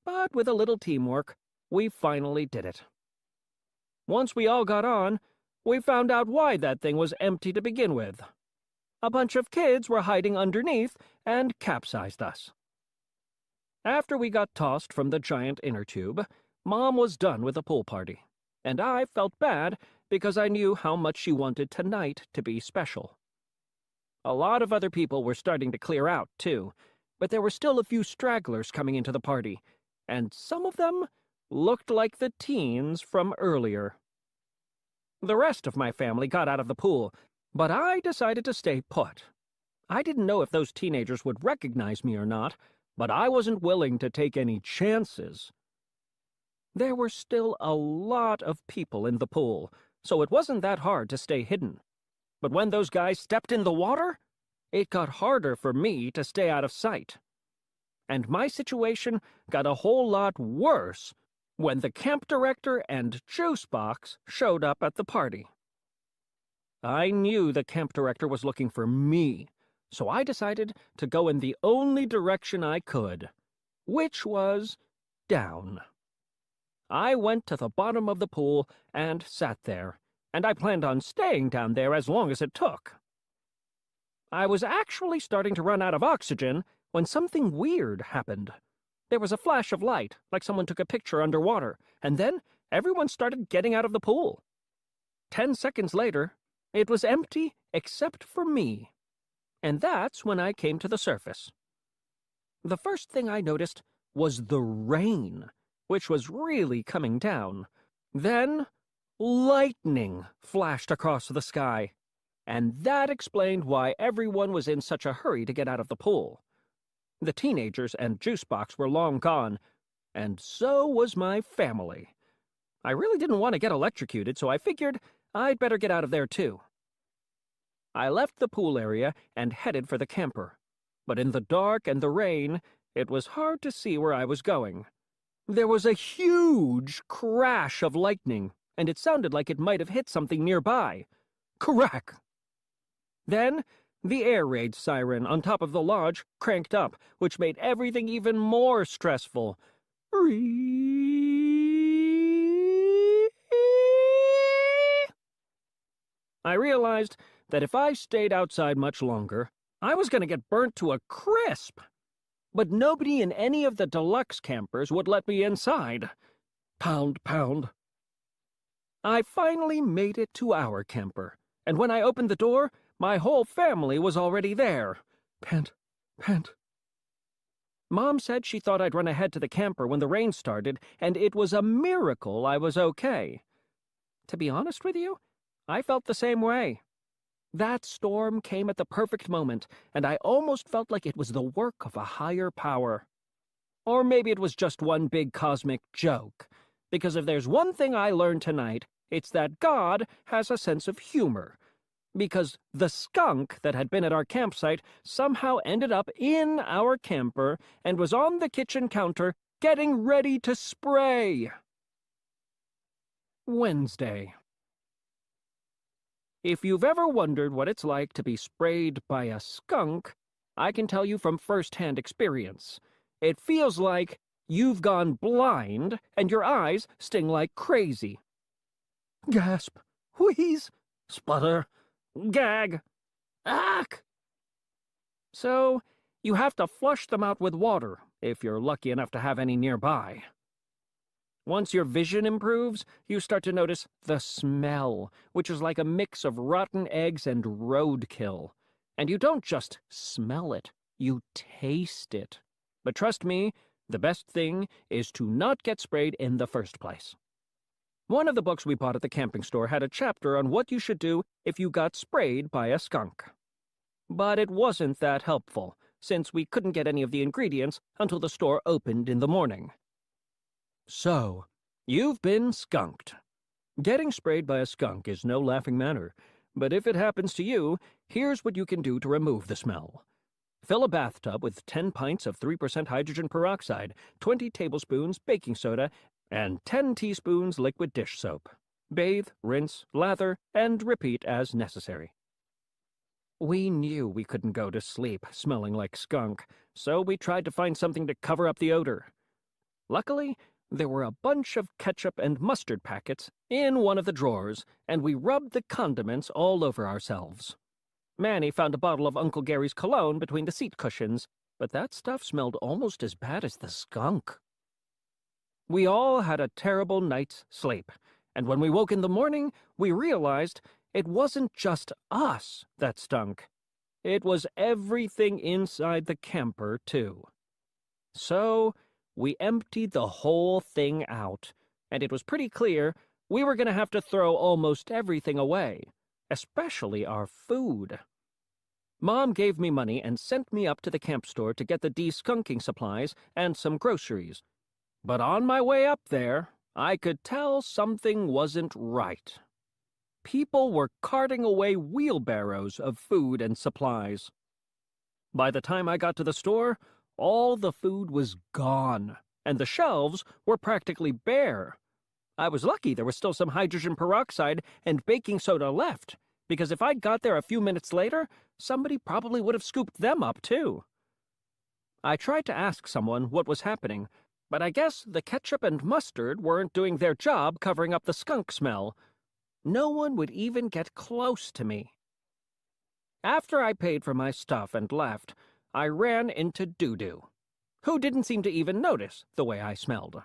But with a little teamwork, we finally did it. Once we all got on, we found out why that thing was empty to begin with. A bunch of kids were hiding underneath and capsized us. After we got tossed from the giant inner tube, Mom was done with the pool party, and I felt bad because I knew how much she wanted tonight to be special. A lot of other people were starting to clear out, too, but there were still a few stragglers coming into the party, and some of them looked like the teens from earlier. The rest of my family got out of the pool, but I decided to stay put. I didn't know if those teenagers would recognize me or not, but I wasn't willing to take any chances. There were still a lot of people in the pool, so it wasn't that hard to stay hidden. But when those guys stepped in the water, it got harder for me to stay out of sight. And my situation got a whole lot worse when the camp director and juice box showed up at the party. I knew the camp director was looking for me, so I decided to go in the only direction I could, which was down. I went to the bottom of the pool and sat there, and I planned on staying down there as long as it took. I was actually starting to run out of oxygen when something weird happened. There was a flash of light, like someone took a picture underwater, and then everyone started getting out of the pool. 10 seconds later, it was empty except for me. And that's when I came to the surface. The first thing I noticed was the rain, which was really coming down. Then, lightning flashed across the sky, and that explained why everyone was in such a hurry to get out of the pool. The teenagers and juice box were long gone, and so was my family. I really didn't want to get electrocuted, so I figured I'd better get out of there too. I left the pool area and headed for the camper, but in the dark and the rain, it was hard to see where I was going. There was a huge crash of lightning, and it sounded like it might have hit something nearby. Crack! Then, the air raid siren on top of the lodge cranked up, which made everything even more stressful. I realized that if I stayed outside much longer, I was going to get burnt to a crisp. But nobody in any of the deluxe campers would let me inside. Pound, pound. I finally made it to our camper, and when I opened the door, my whole family was already there. Pant, pant. Mom said she thought I'd run ahead to the camper when the rain started, and it was a miracle I was okay. To be honest with you, I felt the same way. That storm came at the perfect moment, and I almost felt like it was the work of a higher power. Or maybe it was just one big cosmic joke, because if there's one thing I learned tonight, it's that God has a sense of humor. Because the skunk that had been at our campsite somehow ended up in our camper and was on the kitchen counter getting ready to spray. Wednesday. If you've ever wondered what it's like to be sprayed by a skunk, I can tell you from first-hand experience. It feels like you've gone blind and your eyes sting like crazy. Gasp, wheeze, sputter, gag, ack. So, you have to flush them out with water, if you're lucky enough to have any nearby. Once your vision improves, you start to notice the smell, which is like a mix of rotten eggs and roadkill. And you don't just smell it, you taste it. But trust me, the best thing is to not get sprayed in the first place. One of the books we bought at the camping store had a chapter on what you should do if you got sprayed by a skunk. But it wasn't that helpful, since we couldn't get any of the ingredients until the store opened in the morning. So, you've been skunked. Getting sprayed by a skunk is no laughing matter, but if it happens to you, here's what you can do to remove the smell. Fill a bathtub with 10 pints of 3% hydrogen peroxide, 20 tablespoons baking soda, and 10 teaspoons liquid dish soap. Bathe, rinse, lather, and repeat as necessary. We knew we couldn't go to sleep smelling like skunk, so we tried to find something to cover up the odor. Luckily, there were a bunch of ketchup and mustard packets in one of the drawers, and we rubbed the condiments all over ourselves. Manny found a bottle of Uncle Gary's cologne between the seat cushions, but that stuff smelled almost as bad as the skunk. We all had a terrible night's sleep, and when we woke in the morning, we realized it wasn't just us that stunk. It was everything inside the camper, too. So, we emptied the whole thing out, and it was pretty clear we were going to have to throw almost everything away, especially our food. Mom gave me money and sent me up to the camp store to get the de-skunking supplies and some groceries. But on my way up there, I could tell something wasn't right. People were carting away wheelbarrows of food and supplies. By the time I got to the store, all the food was gone, and the shelves were practically bare. I was lucky there was still some hydrogen peroxide and baking soda left, because if I'd got there a few minutes later, somebody probably would have scooped them up, too. I tried to ask someone what was happening, but I guess the ketchup and mustard weren't doing their job covering up the skunk smell. No one would even get close to me. After I paid for my stuff and left, I ran into Doo-Doo, who didn't seem to even notice the way I smelled.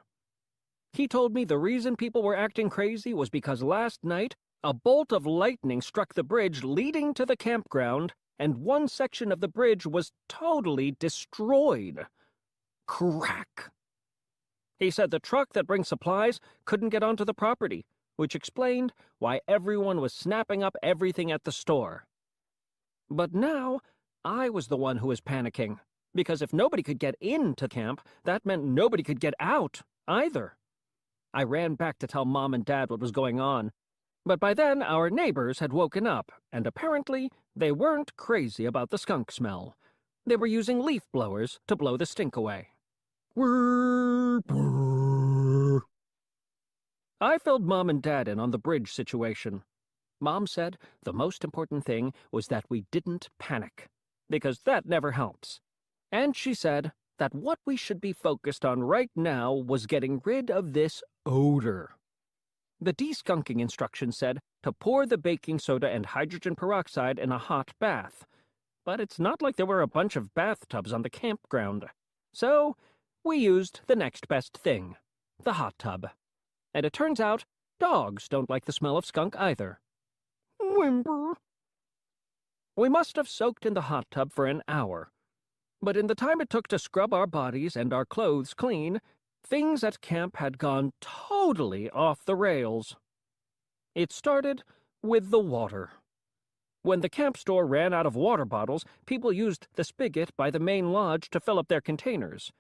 He told me the reason people were acting crazy was because last night a bolt of lightning struck the bridge leading to the campground, and one section of the bridge was totally destroyed. Crack! He said the truck that brings supplies couldn't get onto the property, which explained why everyone was snapping up everything at the store. But now, I was the one who was panicking, because if nobody could get into camp, that meant nobody could get out, either. I ran back to tell Mom and Dad what was going on, but by then our neighbors had woken up, and apparently they weren't crazy about the skunk smell. They were using leaf blowers to blow the stink away. I filled Mom and Dad in on the bridge situation. Mom said the most important thing was that we didn't panic, because that never helps. And she said that what we should be focused on right now was getting rid of this odor. The de-skunking instructions said to pour the baking soda and hydrogen peroxide in a hot bath, but it's not like there were a bunch of bathtubs on the campground. So we used the next best thing, the hot tub. And it turns out dogs don't like the smell of skunk either. Whimper. We must have soaked in the hot tub for an hour, but in the time it took to scrub our bodies and our clothes clean, things at camp had gone totally off the rails. It started with the water. When the camp store ran out of water bottles, people used the spigot by the main lodge to fill up their containers.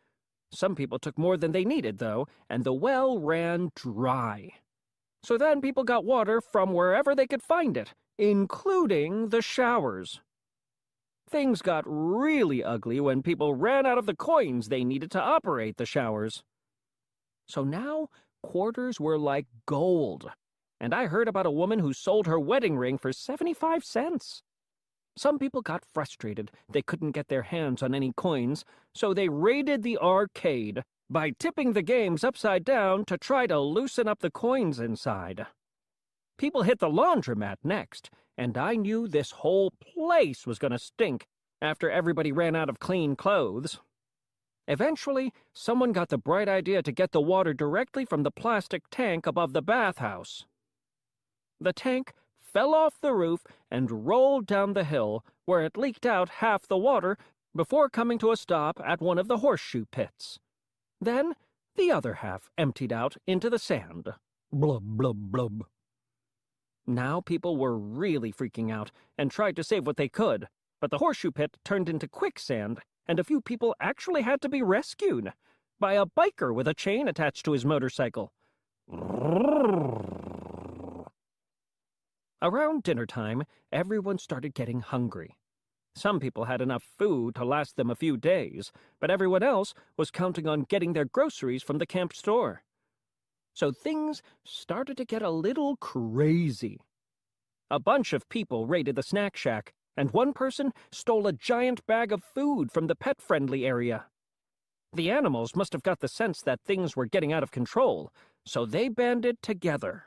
Some people took more than they needed, though, and the well ran dry. So then people got water from wherever they could find it, including the showers. Things got really ugly when people ran out of the coins they needed to operate the showers. So now quarters were like gold, and I heard about a woman who sold her wedding ring for 75 cents. Some people got frustrated they couldn't get their hands on any coins, so they raided the arcade by tipping the games upside down to try to loosen up the coins inside. People hit the laundromat next, and I knew this whole place was going to stink after everybody ran out of clean clothes. Eventually, someone got the bright idea to get the water directly from the plastic tank above the bathhouse. The tank fell off the roof and rolled down the hill, where it leaked out half the water before coming to a stop at one of the horseshoe pits. Then the other half emptied out into the sand. Blub, blub, blub. Now people were really freaking out and tried to save what they could, but the horseshoe pit turned into quicksand, and a few people actually had to be rescued by a biker with a chain attached to his motorcycle. Around dinner time, everyone started getting hungry. Some people had enough food to last them a few days, but everyone else was counting on getting their groceries from the camp store. So things started to get a little crazy. A bunch of people raided the snack shack, and one person stole a giant bag of food from the pet-friendly area. The animals must have got the sense that things were getting out of control, so they banded together.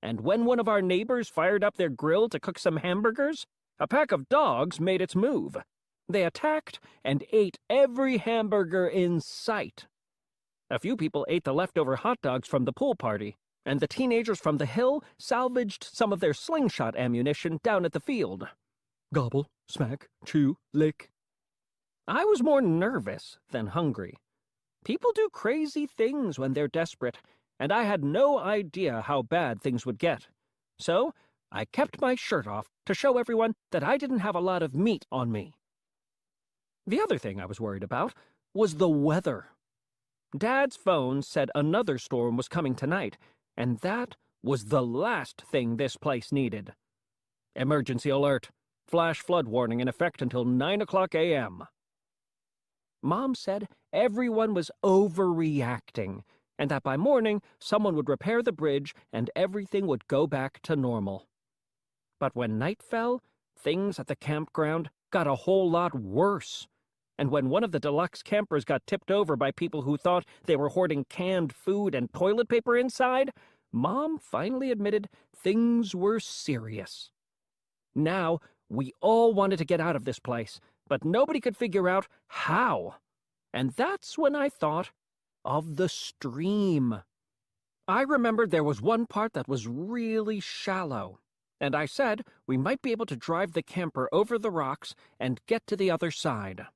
And when one of our neighbors fired up their grill to cook some hamburgers, a pack of dogs made its move. They attacked and ate every hamburger in sight. A few people ate the leftover hot dogs from the pool party, and the teenagers from the hill salvaged some of their slingshot ammunition down at the field. Gobble, smack, chew, lick. I was more nervous than hungry. People do crazy things when they're desperate, and I had no idea how bad things would get. So I kept my shirt off to show everyone that I didn't have a lot of meat on me. The other thing I was worried about was the weather. Dad's phone said another storm was coming tonight, and that was the last thing this place needed. Emergency alert. Flash flood warning in effect until 9 a.m. Mom said everyone was overreacting, and that by morning someone would repair the bridge and everything would go back to normal. But when night fell, things at the campground got a whole lot worse. And when one of the deluxe campers got tipped over by people who thought they were hoarding canned food and toilet paper inside, Mom finally admitted things were serious. Now, we all wanted to get out of this place, but nobody could figure out how. And that's when I thought of the stream. I remembered there was one part that was really shallow, and I said we might be able to drive the camper over the rocks and get to the other side.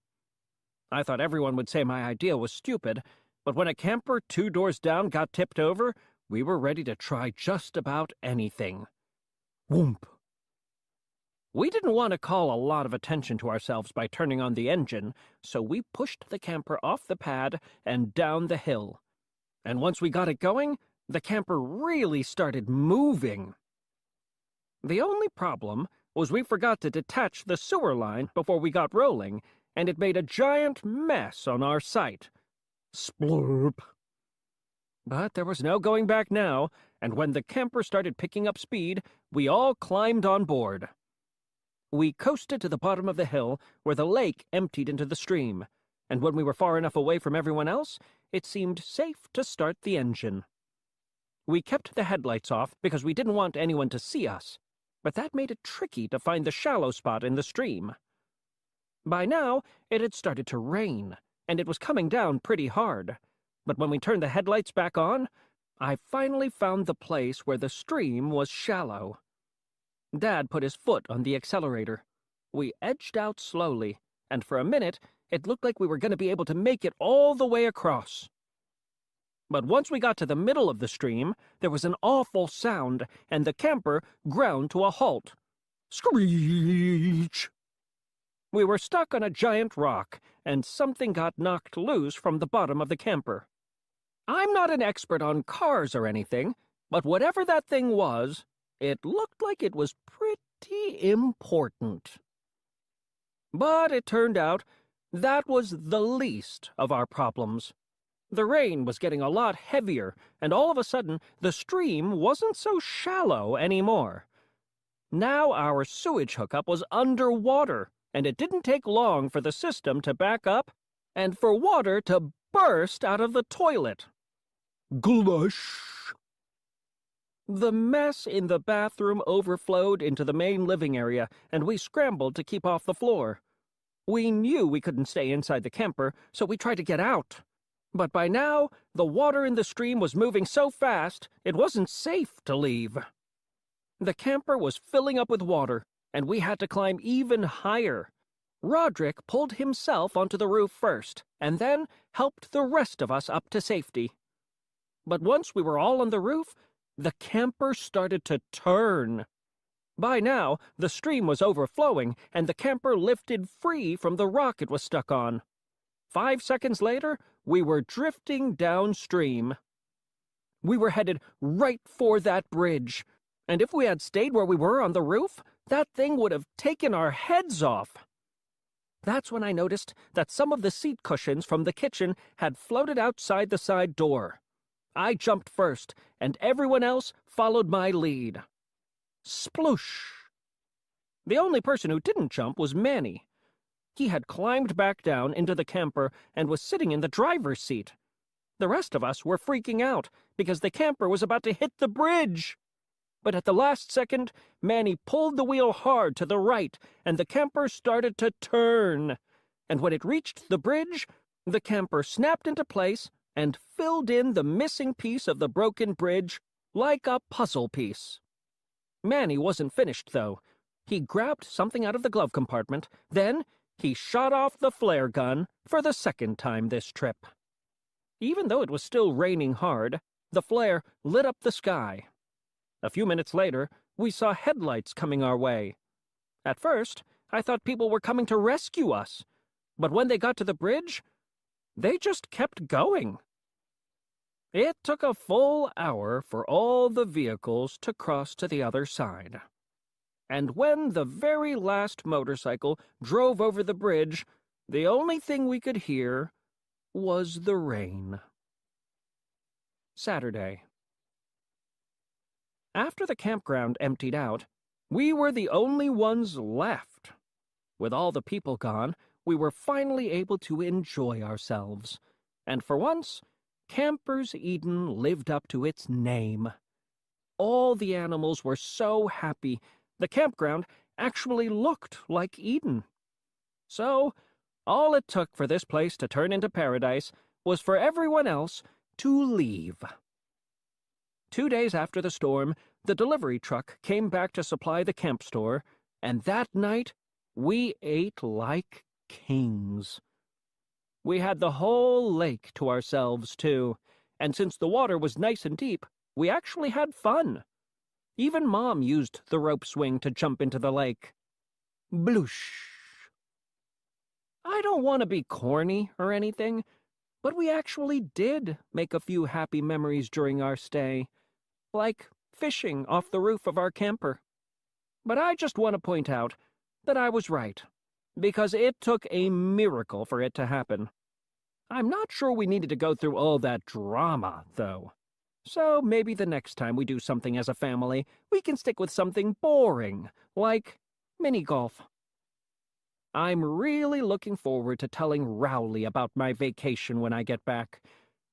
I thought everyone would say my idea was stupid, but when a camper 2 doors down got tipped over, we were ready to try just about anything. Whoomp! We didn't want to call a lot of attention to ourselves by turning on the engine, so we pushed the camper off the pad and down the hill. And once we got it going, the camper really started moving. The only problem was we forgot to detach the sewer line before we got rolling, and it made a giant mess on our site. Splurp! But there was no going back now, and when the camper started picking up speed, we all climbed on board. We coasted to the bottom of the hill, where the lake emptied into the stream, and when we were far enough away from everyone else, it seemed safe to start the engine. We kept the headlights off because we didn't want anyone to see us, but that made it tricky to find the shallow spot in the stream. By now, it had started to rain, and it was coming down pretty hard. But when we turned the headlights back on, I finally found the place where the stream was shallow. Dad put his foot on the accelerator. We edged out slowly, and for a minute, it looked like we were going to be able to make it all the way across. But once we got to the middle of the stream, there was an awful sound, and the camper ground to a halt. Screech! We were stuck on a giant rock, and something got knocked loose from the bottom of the camper. I'm not an expert on cars or anything, but whatever that thing was, it looked like it was pretty important. But it turned out that was the least of our problems. The rain was getting a lot heavier, and all of a sudden, the stream wasn't so shallow anymore. Now our sewage hookup was underwater, and it didn't take long for the system to back up and for water to burst out of the toilet. Glush! The mess in the bathroom overflowed into the main living area, and we scrambled to keep off the floor. We knew we couldn't stay inside the camper, so we tried to get out. But by now, the water in the stream was moving so fast, it wasn't safe to leave. The camper was filling up with water, and we had to climb even higher. Roderick pulled himself onto the roof first, and then helped the rest of us up to safety. But once we were all on the roof, the camper started to turn. By now, the stream was overflowing, and the camper lifted free from the rock it was stuck on. 5 seconds later, we were drifting downstream. We were headed right for that bridge, and if we had stayed where we were on the roof, that thing would have taken our heads off. That's when I noticed that some of the seat cushions from the kitchen had floated outside the side door. I jumped first, and everyone else followed my lead. Sploosh! The only person who didn't jump was Manny. He had climbed back down into the camper and was sitting in the driver's seat. The rest of us were freaking out because the camper was about to hit the bridge. But at the last second, Manny pulled the wheel hard to the right, and the camper started to turn. And when it reached the bridge, the camper snapped into place and filled in the missing piece of the broken bridge like a puzzle piece. Manny wasn't finished, though. He grabbed something out of the glove compartment, then he shot off the flare gun for the second time this trip. Even though it was still raining hard, the flare lit up the sky. A few minutes later, we saw headlights coming our way. At first, I thought people were coming to rescue us, but when they got to the bridge, they just kept going. It took a full hour for all the vehicles to cross to the other side. And when the very last motorcycle drove over the bridge, the only thing we could hear was the rain. Saturday. After the campground emptied out, we were the only ones left. With all the people gone, we were finally able to enjoy ourselves. And for once, Campers Eden lived up to its name. All the animals were so happy. The campground actually looked like Eden. So, all it took for this place to turn into paradise was for everyone else to leave. 2 days after the storm, the delivery truck came back to supply the camp store, and that night we ate like kings. We had the whole lake to ourselves, too, and since the water was nice and deep, we actually had fun. Even Mom used the rope swing to jump into the lake. Bloosh! I don't want to be corny or anything, but we actually did make a few happy memories during our stay, like fishing off the roof of our camper. But I just want to point out that I was right, because it took a miracle for it to happen. I'm not sure we needed to go through all that drama, though. So maybe the next time we do something as a family, we can stick with something boring, like mini-golf. I'm really looking forward to telling Rowley about my vacation when I get back,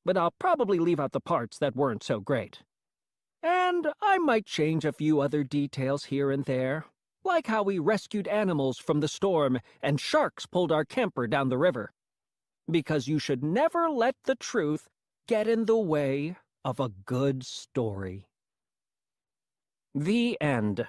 but I'll probably leave out the parts that weren't so great. And I might change a few other details here and there, like how we rescued animals from the storm and sharks pulled our camper down the river. Because you should never let the truth get in the way of a good story. The end.